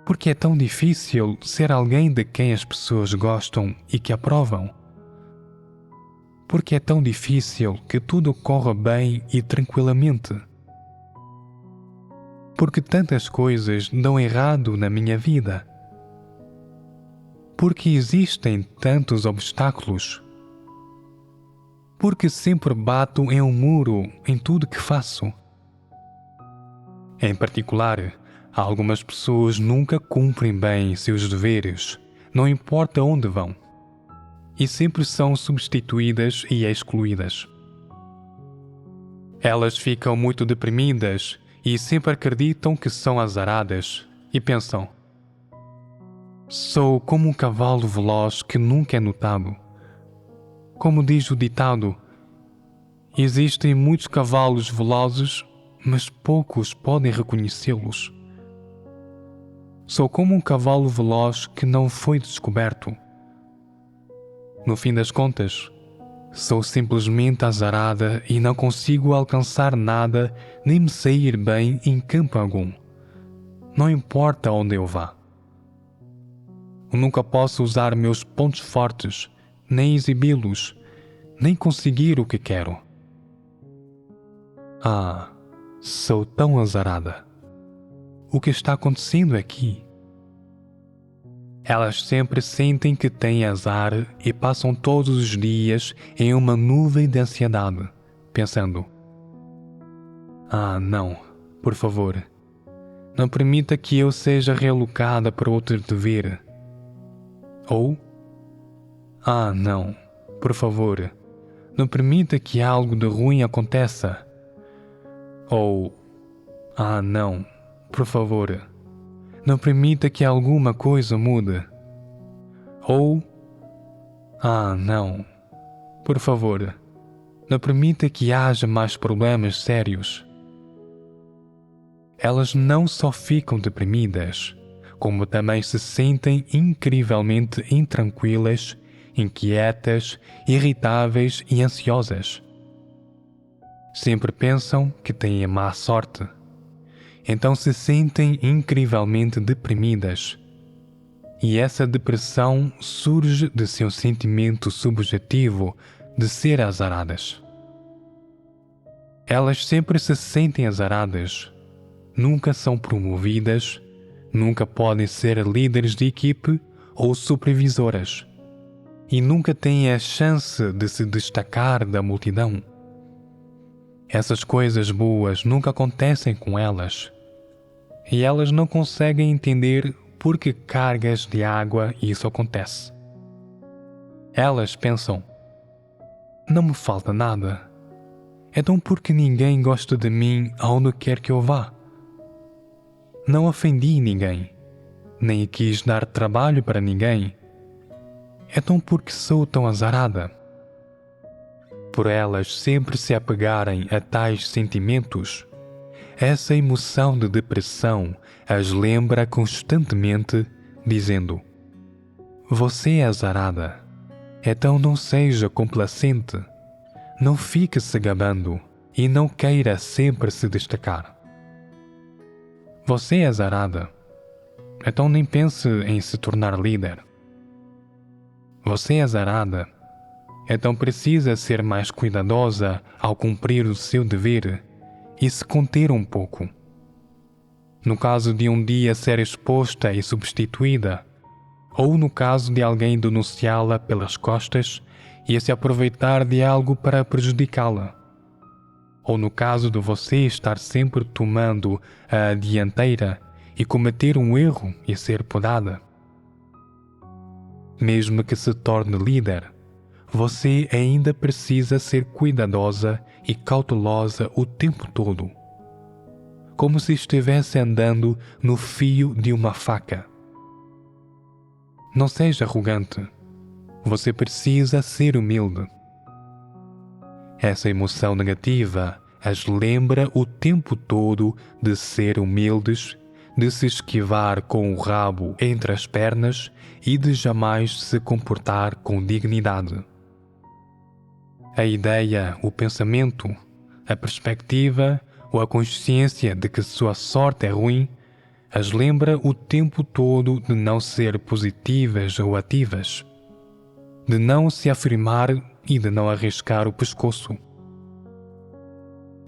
Por que é tão difícil ser alguém de quem as pessoas gostam e que aprovam? Por que é tão difícil que tudo corra bem e tranquilamente? Por que tantas coisas dão errado na minha vida? Por que existem tantos obstáculos? Por que sempre bato em um muro em tudo que faço? Em particular, algumas pessoas nunca cumprem bem seus deveres, não importa onde vão, e sempre são substituídas e excluídas. Elas ficam muito deprimidas e sempre acreditam que são azaradas e pensam: sou como um cavalo veloz que nunca é notado. Como diz o ditado, existem muitos cavalos velozes, mas poucos podem reconhecê-los. Sou como um cavalo veloz que não foi descoberto. No fim das contas, sou simplesmente azarada e não consigo alcançar nada nem me sair bem em campo algum. Não importa onde eu vá. Eu nunca posso usar meus pontos fortes, nem exibi-los, nem conseguir o que quero. Ah, sou tão azarada. O que está acontecendo aqui? Elas sempre sentem que têm azar e passam todos os dias em uma nuvem de ansiedade, pensando: ah, não, por favor, não permita que eu seja realocada para outro dever. Ou, ah, não, por favor, não permita que algo de ruim aconteça. Ou, ah, não, por favor, não permita que alguma coisa mude. Ou, ah, não, por favor, não permita que haja mais problemas sérios. Elas não só ficam deprimidas, como também se sentem incrivelmente intranquilas, inquietas, irritáveis e ansiosas. Sempre pensam que têm má sorte. Então se sentem incrivelmente deprimidas. E essa depressão surge de seu sentimento subjetivo de ser azaradas. Elas sempre se sentem azaradas, nunca são promovidas, nunca podem ser líderes de equipe ou supervisoras, e nunca têm a chance de se destacar da multidão. Essas coisas boas nunca acontecem com elas, e elas não conseguem entender por que cargas de água isso acontece. Elas pensam: não me falta nada, então por que ninguém gosta de mim aonde quer que eu vá? Não ofendi ninguém, nem quis dar trabalho para ninguém, então por que sou tão azarada? Por elas sempre se apegarem a tais sentimentos, essa emoção de depressão as lembra constantemente, dizendo: você é azarada, então não seja complacente, não fique se gabando e não queira sempre se destacar. Você é azarada, então nem pense em se tornar líder. Você é azarada, então precisa ser mais cuidadosa ao cumprir o seu dever e se conter um pouco. No caso de um dia ser exposta e substituída, ou no caso de alguém denunciá-la pelas costas e se aproveitar de algo para prejudicá-la, ou no caso de você estar sempre tomando a dianteira e cometer um erro e ser podada. Mesmo que se torne líder, você ainda precisa ser cuidadosa e cautelosa o tempo todo, como se estivesse andando no fio de uma faca. Não seja arrogante, você precisa ser humilde. Essa emoção negativa as lembra o tempo todo de ser humildes, de se esquivar com o rabo entre as pernas e de jamais se comportar com dignidade. A ideia, o pensamento, a perspectiva ou a consciência de que sua sorte é ruim as lembra o tempo todo de não ser positivas ou ativas, de não se afirmar e de não arriscar o pescoço.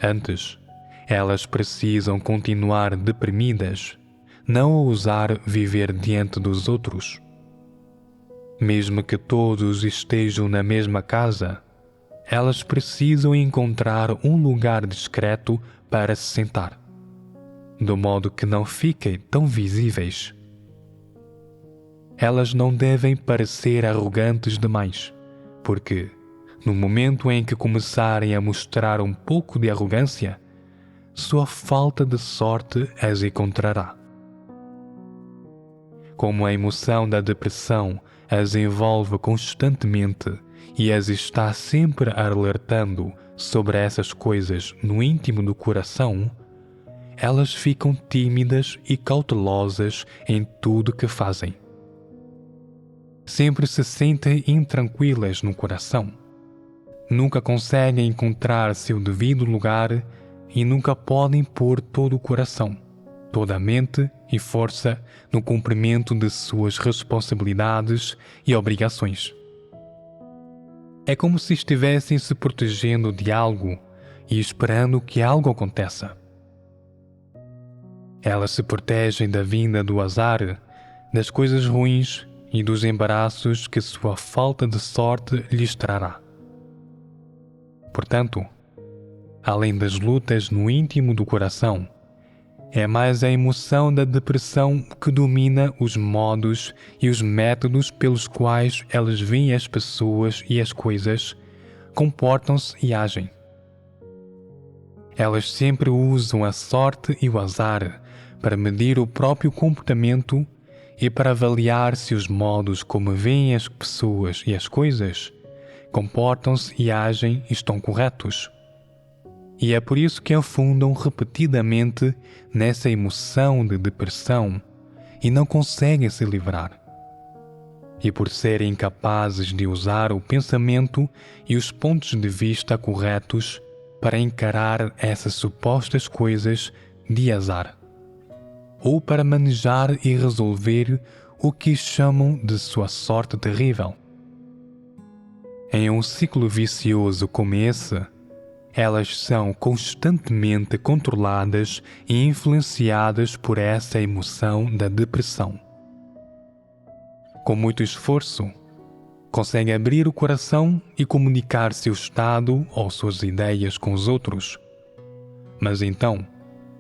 Antes, elas precisam continuar deprimidas, não ousar viver diante dos outros. Mesmo que todos estejam na mesma casa, elas precisam encontrar um lugar discreto para se sentar, de modo que não fiquem tão visíveis. Elas não devem parecer arrogantes demais, porque, no momento em que começarem a mostrar um pouco de arrogância, sua falta de sorte as encontrará. Como a emoção da depressão as envolve constantemente e as está sempre alertando sobre essas coisas no íntimo do coração, elas ficam tímidas e cautelosas em tudo que fazem. Sempre se sentem intranquilas no coração. Nunca conseguem encontrar seu devido lugar e nunca podem pôr todo o coração, toda a mente e força no cumprimento de suas responsabilidades e obrigações. É como se estivessem se protegendo de algo e esperando que algo aconteça. Elas se protegem da vinda do azar, das coisas ruins e dos embaraços que sua falta de sorte lhes trará. Portanto, além das lutas no íntimo do coração, é mais a emoção da depressão que domina os modos e os métodos pelos quais elas veem as pessoas e as coisas, comportam-se e agem. Elas sempre usam a sorte e o azar para medir o próprio comportamento e para avaliar se os modos como veem as pessoas e as coisas comportam-se e agem estão corretos. E é por isso que afundam repetidamente nessa emoção de depressão e não conseguem se livrar. E por serem incapazes de usar o pensamento e os pontos de vista corretos para encarar essas supostas coisas de azar, ou para manejar e resolver o que chamam de sua sorte terrível. Em um ciclo vicioso como esse, elas são constantemente controladas e influenciadas por essa emoção da depressão. Com muito esforço, conseguem abrir o coração e comunicar seu estado ou suas ideias com os outros. Mas então,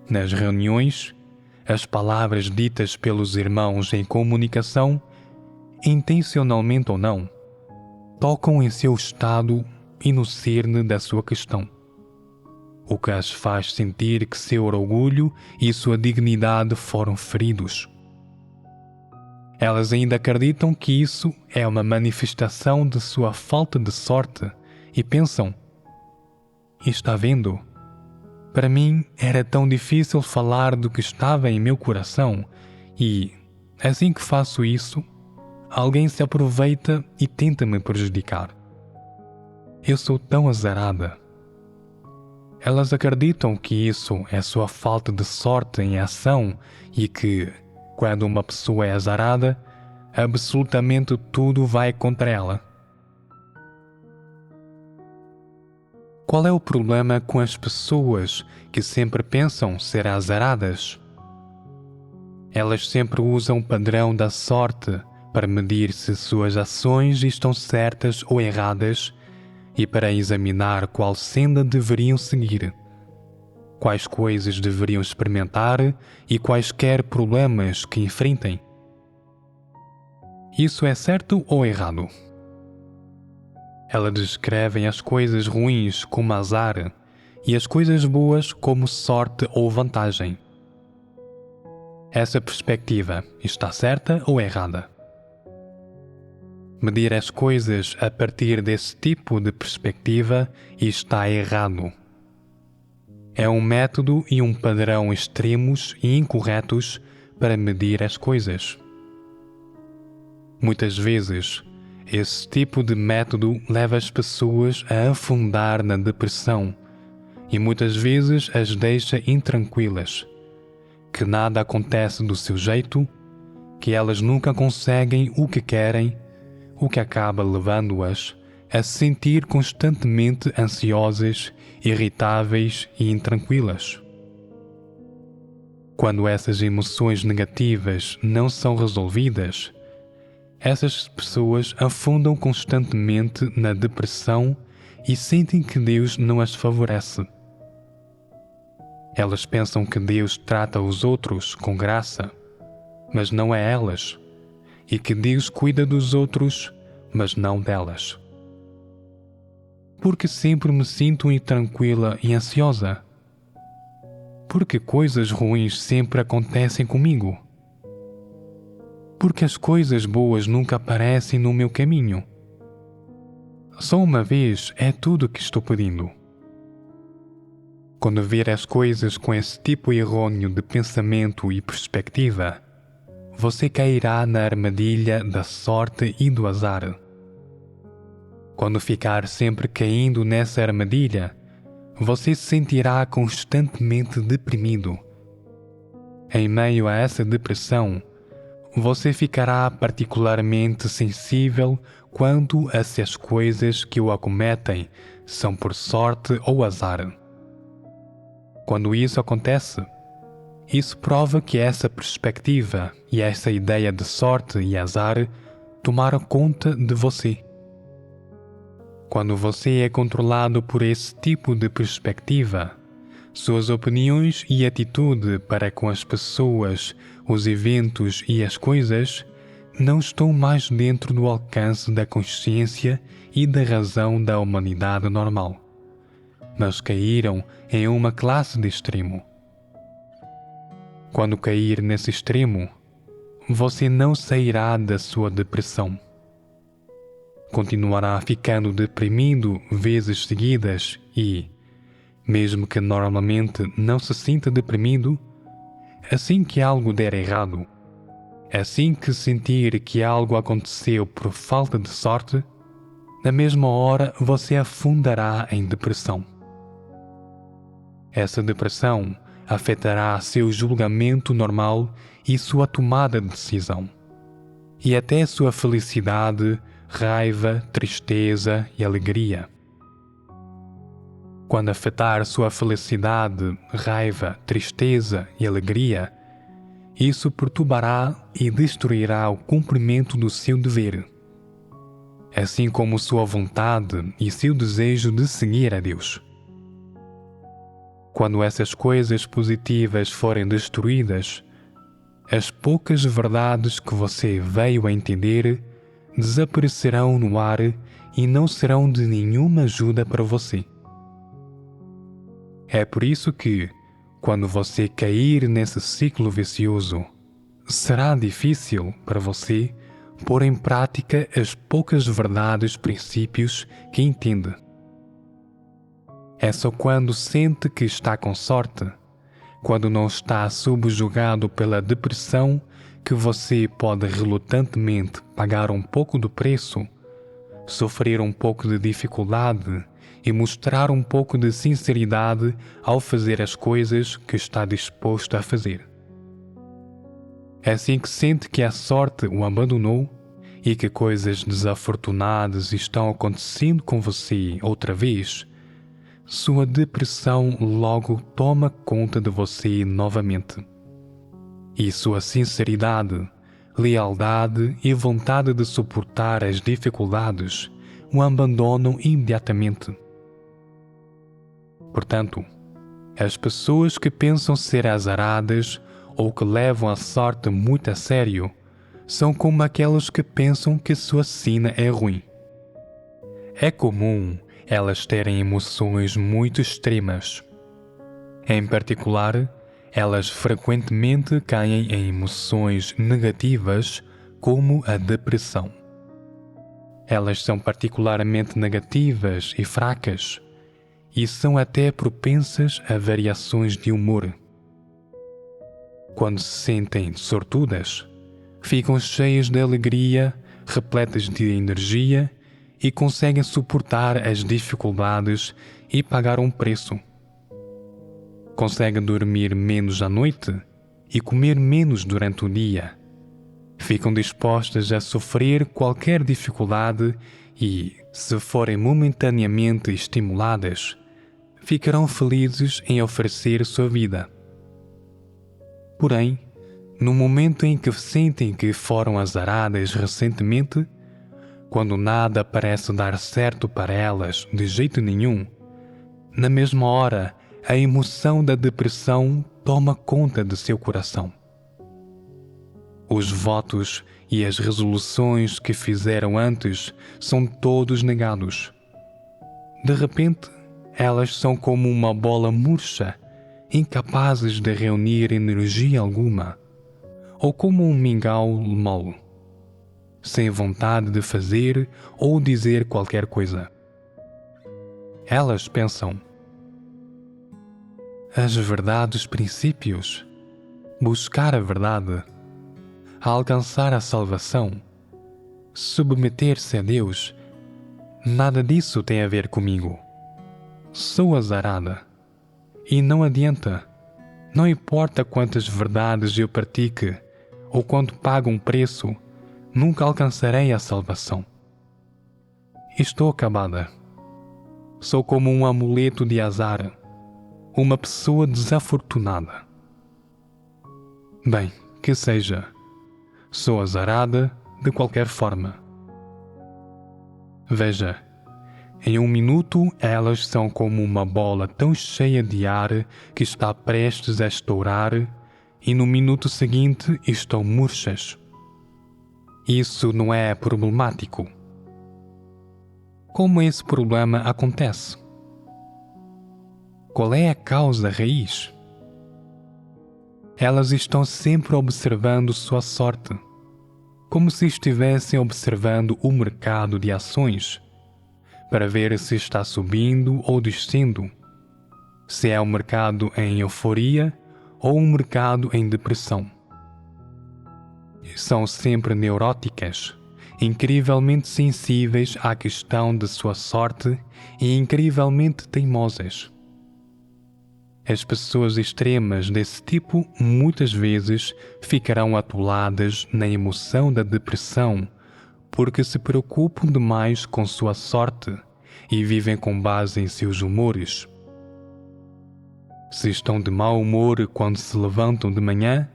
nas reuniões, as palavras ditas pelos irmãos em comunicação, intencionalmente ou não, tocam em seu estado e no cerne da sua questão, o que as faz sentir que seu orgulho e sua dignidade foram feridos. Elas ainda acreditam que isso é uma manifestação de sua falta de sorte e pensam: está vendo? Para mim era tão difícil falar do que estava em meu coração e, assim que faço isso, alguém se aproveita e tenta me prejudicar. Eu sou tão azarada. Elas acreditam que isso é sua falta de sorte em ação e que, quando uma pessoa é azarada, absolutamente tudo vai contra ela. Qual é o problema com as pessoas que sempre pensam ser azaradas? Elas sempre usam o padrão da sorte para medir se suas ações estão certas ou erradas e para examinar qual senda deveriam seguir, quais coisas deveriam experimentar e quaisquer problemas que enfrentem. Isso é certo ou errado? Elas descrevem as coisas ruins como azar e as coisas boas como sorte ou vantagem. Essa perspectiva está certa ou errada? Medir as coisas a partir desse tipo de perspectiva está errado. É um método e um padrão extremos e incorretos para medir as coisas. Muitas vezes, esse tipo de método leva as pessoas a afundar na depressão e muitas vezes as deixa intranquilas, que nada acontece do seu jeito, que elas nunca conseguem o que querem, o que acaba levando-as a se sentir constantemente ansiosas, irritáveis e intranquilas. Quando essas emoções negativas não são resolvidas, essas pessoas afundam constantemente na depressão e sentem que Deus não as favorece. Elas pensam que Deus trata os outros com graça, mas não é elas, e que Deus cuida dos outros, mas não delas. Porque sempre me sinto intranquila e ansiosa? Porque coisas ruins sempre acontecem comigo? Porque as coisas boas nunca aparecem no meu caminho? Só uma vez é tudo o que estou pedindo. Quando ver as coisas com esse tipo errôneo de pensamento e perspectiva, você cairá na armadilha da sorte e do azar. Quando ficar sempre caindo nessa armadilha, você se sentirá constantemente deprimido. Em meio a essa depressão, você ficará particularmente sensível quanto a se as coisas que o acometem são por sorte ou azar. Quando isso acontece, isso prova que essa perspectiva e essa ideia de sorte e azar tomaram conta de você. Quando você é controlado por esse tipo de perspectiva, suas opiniões e atitude para com as pessoas, os eventos e as coisas não estão mais dentro do alcance da consciência e da razão da humanidade normal, mas caíram em uma classe de extremo. Quando cair nesse extremo, você não sairá da sua depressão. Continuará ficando deprimido vezes seguidas e, mesmo que normalmente não se sinta deprimido, assim que algo der errado, assim que sentir que algo aconteceu por falta de sorte, na mesma hora você afundará em depressão. Essa depressão afetará seu julgamento normal e sua tomada de decisão, e até sua felicidade, raiva, tristeza e alegria. Quando afetar sua felicidade, raiva, tristeza e alegria, isso perturbará e destruirá o cumprimento do seu dever, assim como sua vontade e seu desejo de seguir a Deus. Quando essas coisas positivas forem destruídas, as poucas verdades que você veio a entender desaparecerão no ar e não serão de nenhuma ajuda para você. É por isso que, quando você cair nesse ciclo vicioso, será difícil para você pôr em prática as poucas verdades e princípios que entende. É só quando sente que está com sorte, quando não está subjugado pela depressão, que você pode relutantemente pagar um pouco do preço, sofrer um pouco de dificuldade e mostrar um pouco de sinceridade ao fazer as coisas que está disposto a fazer. É assim que sente que a sorte o abandonou e que coisas desafortunadas estão acontecendo com você outra vez, sua depressão logo toma conta de você novamente. E sua sinceridade, lealdade e vontade de suportar as dificuldades o abandonam imediatamente. Portanto, as pessoas que pensam ser azaradas ou que levam a sorte muito a sério são como aquelas que pensam que sua sina é ruim. É comum elas terem emoções muito extremas. Em particular, elas frequentemente caem em emoções negativas, como a depressão. Elas são particularmente negativas e fracas, e são até propensas a variações de humor. Quando se sentem sortudas, ficam cheias de alegria, repletas de energia e conseguem suportar as dificuldades e pagar um preço. Conseguem dormir menos à noite e comer menos durante o dia. Ficam dispostas a sofrer qualquer dificuldade e, se forem momentaneamente estimuladas, ficarão felizes em oferecer sua vida. Porém, no momento em que sentem que foram azaradas recentemente, quando nada parece dar certo para elas de jeito nenhum, na mesma hora, a emoção da depressão toma conta de seu coração. Os votos e as resoluções que fizeram antes são todos negados. De repente, elas são como uma bola murcha, incapazes de reunir energia alguma, ou como um mingau mole, sem vontade de fazer ou dizer qualquer coisa. Elas pensam: as verdades princípios, buscar a verdade, alcançar a salvação, submeter-se a Deus, nada disso tem a ver comigo. Sou azarada. E não adianta. Não importa quantas verdades eu pratique ou quanto pago um preço, nunca alcançarei a salvação. Estou acabada. Sou como um amuleto de azar, uma pessoa desafortunada. Bem, que seja. Sou azarada de qualquer forma. Veja, em um minuto elas são como uma bola tão cheia de ar que está prestes a estourar e no minuto seguinte estão murchas. Isso não é problemático. Como esse problema acontece? Qual é a causa raiz? Elas estão sempre observando sua sorte, como se estivessem observando o mercado de ações, para ver se está subindo ou descendo, se é um mercado em euforia ou um mercado em depressão. São sempre neuróticas, incrivelmente sensíveis à questão de sua sorte e incrivelmente teimosas. As pessoas extremas desse tipo muitas vezes ficarão atoladas na emoção da depressão porque se preocupam demais com sua sorte e vivem com base em seus humores. Se estão de mau humor quando se levantam de manhã,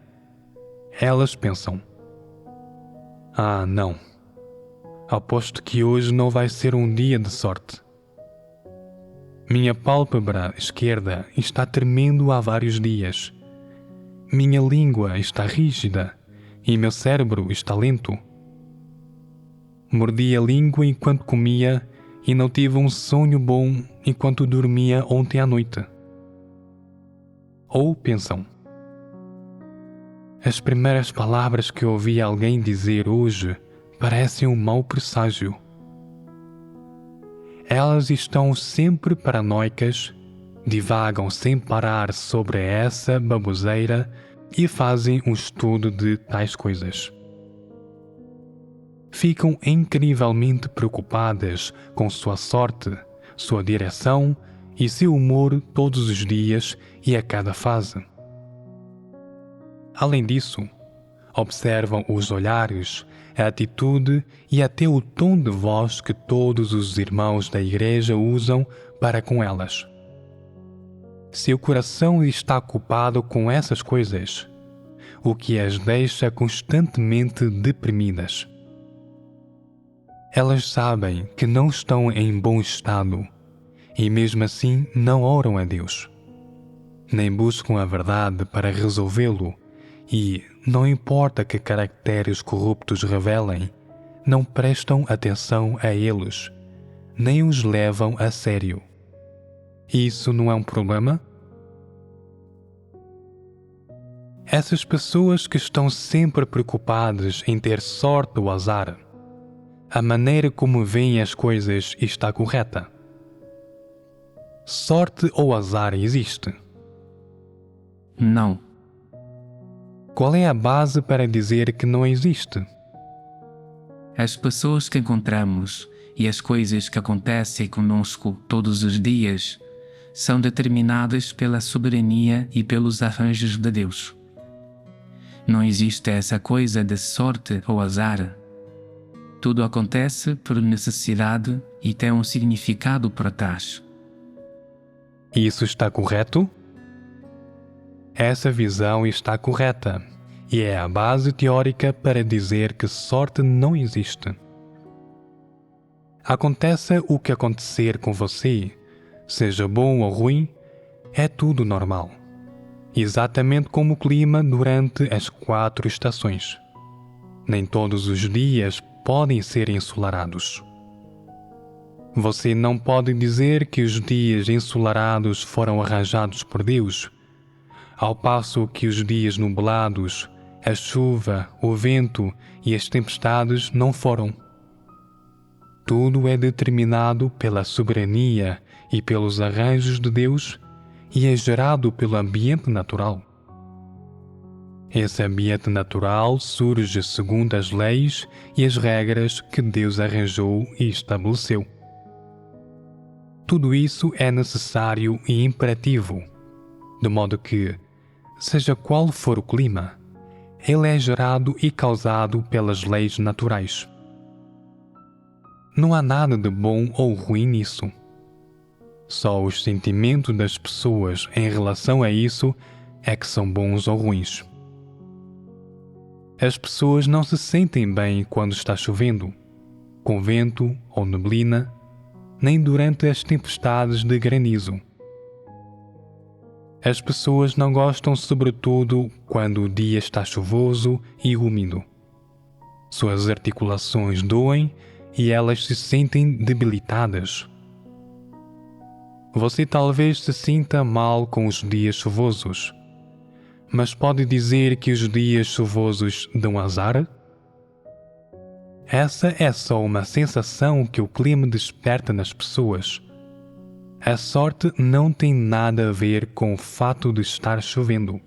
elas pensam: "Ah, não. Aposto que hoje não vai ser um dia de sorte. Minha pálpebra esquerda está tremendo há vários dias. Minha língua está rígida e meu cérebro está lento. Mordi a língua enquanto comia e não tive um sonho bom enquanto dormia ontem à noite." Ou pensam: "As primeiras palavras que ouvi alguém dizer hoje parecem um mau presságio." Elas estão sempre paranoicas, divagam sem parar sobre essa baboseira e fazem um estudo de tais coisas. Ficam incrivelmente preocupadas com sua sorte, sua direção e seu humor todos os dias e a cada fase. Além disso, observam os olhares, a atitude e até o tom de voz que todos os irmãos da igreja usam para com elas. Seu coração está ocupado com essas coisas, o que as deixa constantemente deprimidas. Elas sabem que não estão em bom estado e mesmo assim não oram a Deus, nem buscam a verdade para resolvê-lo e, não importa que caracteres corruptos revelem, não prestam atenção a eles, nem os levam a sério. Isso não é um problema? Essas pessoas que estão sempre preocupadas em ter sorte ou azar, a maneira como veem as coisas está correta? Sorte ou azar existe? Não. Qual é a base para dizer que não existe? As pessoas que encontramos e as coisas que acontecem conosco todos os dias são determinadas pela soberania e pelos arranjos de Deus. Não existe essa coisa de sorte ou azar. Tudo acontece por necessidade e tem um significado por trás. Isso está correto? Essa visão está correta e é a base teórica para dizer que sorte não existe. Aconteça o que acontecer com você, seja bom ou ruim, é tudo normal. Exatamente como o clima durante as 4 estações. Nem todos os dias podem ser ensolarados. Você não pode dizer que os dias ensolarados foram arranjados por Deus, ao passo que os dias nublados, a chuva, o vento e as tempestades não foram. Tudo é determinado pela soberania e pelos arranjos de Deus, e é gerado pelo ambiente natural. Esse ambiente natural surge segundo as leis e as regras que Deus arranjou e estabeleceu. Tudo isso é necessário e imperativo, de modo que, seja qual for o clima, ele é gerado e causado pelas leis naturais. Não há nada de bom ou ruim nisso. Só os sentimentos das pessoas em relação a isso é que são bons ou ruins. As pessoas não se sentem bem quando está chovendo, com vento ou neblina, nem durante as tempestades de granizo. As pessoas não gostam sobretudo quando o dia está chuvoso e úmido. Suas articulações doem e elas se sentem debilitadas. Você talvez se sinta mal com os dias chuvosos, mas pode dizer que os dias chuvosos dão azar? Essa é só uma sensação que o clima desperta nas pessoas. A sorte não tem nada a ver com o fato de estar chovendo.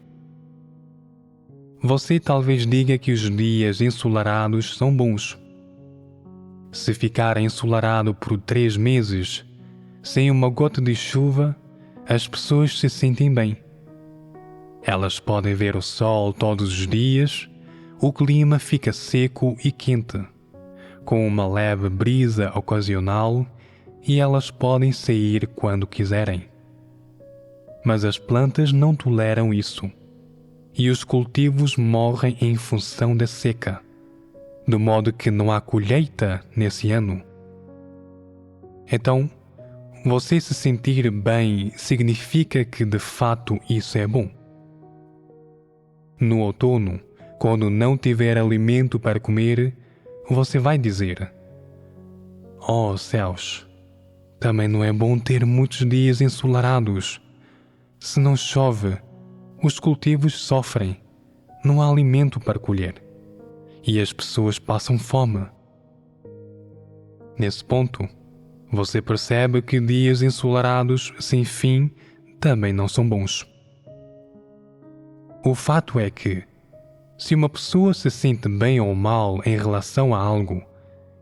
Você talvez diga que os dias ensolarados são bons. Se ficar ensolarado por 3 meses, sem uma gota de chuva, as pessoas se sentem bem. Elas podem ver o sol todos os dias, o clima fica seco e quente, com uma leve brisa ocasional, e elas podem sair quando quiserem. Mas as plantas não toleram isso, e os cultivos morrem em função da seca, de modo que não há colheita nesse ano. Então, você se sentir bem significa que de fato isso é bom. No outono, quando não tiver alimento para comer, você vai dizer: "Oh céus, também não é bom ter muitos dias ensolarados. Se não chove, os cultivos sofrem, não há alimento para colher, e as pessoas passam fome." Nesse ponto, você percebe que dias ensolarados sem fim também não são bons. O fato é que, se uma pessoa se sente bem ou mal em relação a algo,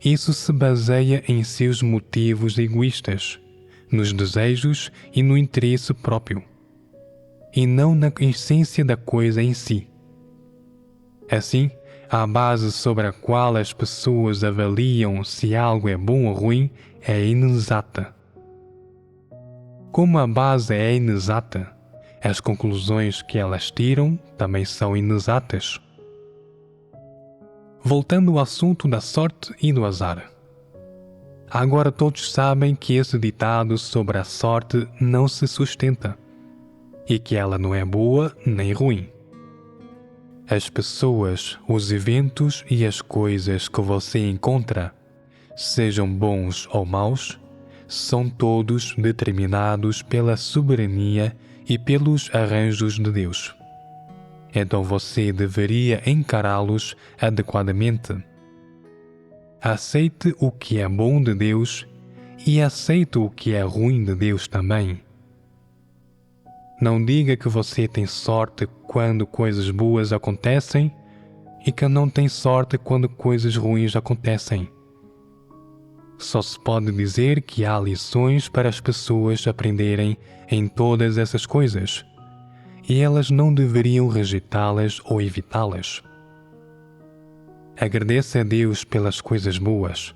isso se baseia em seus motivos egoístas, nos desejos e no interesse próprio, e não na essência da coisa em si. Assim, a base sobre a qual as pessoas avaliam se algo é bom ou ruim é inexata. Como a base é inexata, as conclusões que elas tiram também são inexatas. Voltando ao assunto da sorte e do azar. Agora todos sabem que esse ditado sobre a sorte não se sustenta, e que ela não é boa nem ruim. As pessoas, os eventos e as coisas que você encontra, sejam bons ou maus, são todos determinados pela soberania e pelos arranjos de Deus. Então você deveria encará-los adequadamente. Aceite o que é bom de Deus e aceite o que é ruim de Deus também. Não diga que você tem sorte quando coisas boas acontecem e que não tem sorte quando coisas ruins acontecem. Só se pode dizer que há lições para as pessoas aprenderem em todas essas coisas, e elas não deveriam rejeitá-las ou evitá-las. Agradeça a Deus pelas coisas boas,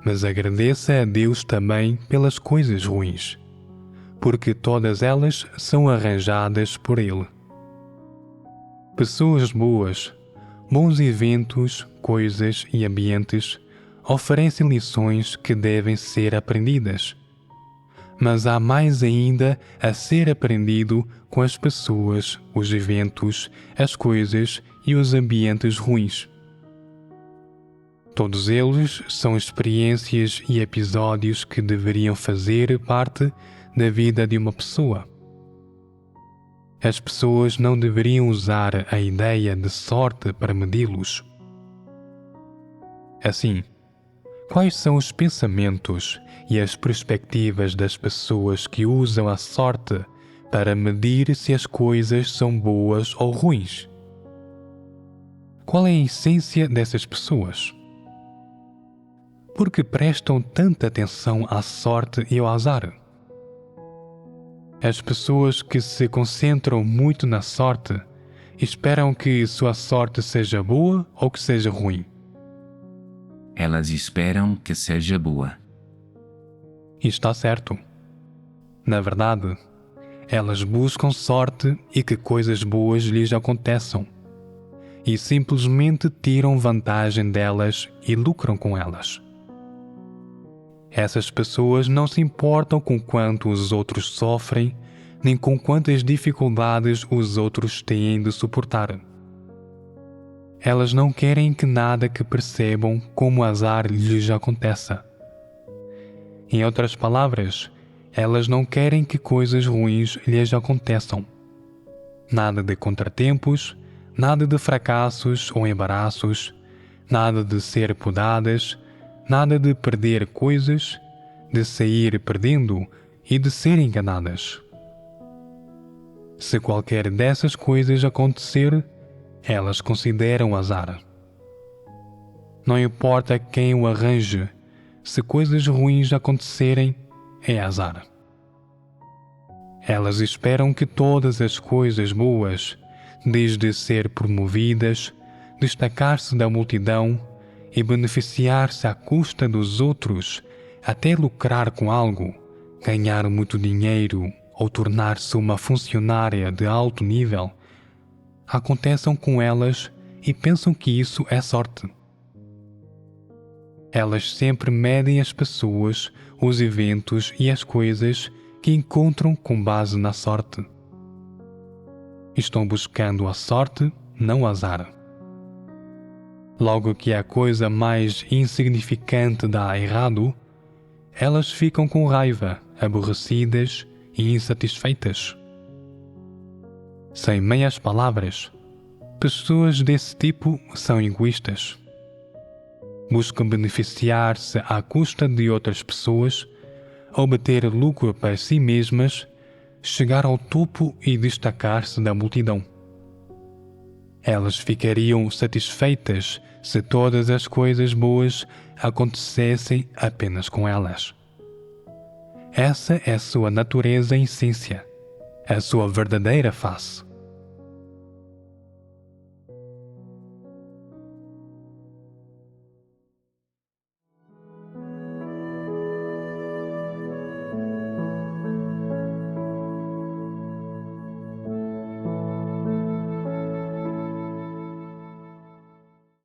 mas agradeça a Deus também pelas coisas ruins, porque todas elas são arranjadas por Ele. Pessoas boas, bons eventos, coisas e ambientes oferecem lições que devem ser aprendidas. Mas há mais ainda a ser aprendido com as pessoas, os eventos, as coisas e os ambientes ruins. Todos eles são experiências e episódios que deveriam fazer parte da vida de uma pessoa. As pessoas não deveriam usar a ideia de sorte para medi-los. Assim, quais são os pensamentos e as perspectivas das pessoas que usam a sorte para medir se as coisas são boas ou ruins. Qual é a essência dessas pessoas? Por que prestam tanta atenção à sorte e ao azar? As pessoas que se concentram muito na sorte esperam que sua sorte seja boa ou que seja ruim. Elas esperam que seja boa. E está certo. Na verdade, elas buscam sorte e que coisas boas lhes aconteçam, e simplesmente tiram vantagem delas e lucram com elas. Essas pessoas não se importam com quanto os outros sofrem, nem com quantas dificuldades os outros têm de suportar. Elas não querem que nada que percebam como azar lhes aconteça. Em outras palavras, elas não querem que coisas ruins lhes aconteçam. Nada de contratempos, nada de fracassos ou embaraços, nada de ser podadas, nada de perder coisas, de sair perdendo e de ser enganadas. Se qualquer dessas coisas acontecer, elas consideram azar. Não importa quem o arranje, se coisas ruins acontecerem, é azar. Elas esperam que todas as coisas boas, desde ser promovidas, destacar-se da multidão e beneficiar-se à custa dos outros, até lucrar com algo, ganhar muito dinheiro ou tornar-se uma funcionária de alto nível, aconteçam com elas e pensam que isso é sorte. Elas sempre medem as pessoas, os eventos e as coisas que encontram com base na sorte. Estão buscando a sorte, não o azar. Logo que a coisa mais insignificante dá errado, elas ficam com raiva, aborrecidas e insatisfeitas. Sem meias palavras, pessoas desse tipo são egoístas. Buscam beneficiar-se à custa de outras pessoas, obter lucro para si mesmas, chegar ao topo e destacar-se da multidão. Elas ficariam satisfeitas se todas as coisas boas acontecessem apenas com elas. Essa é sua natureza em essência, a sua verdadeira face.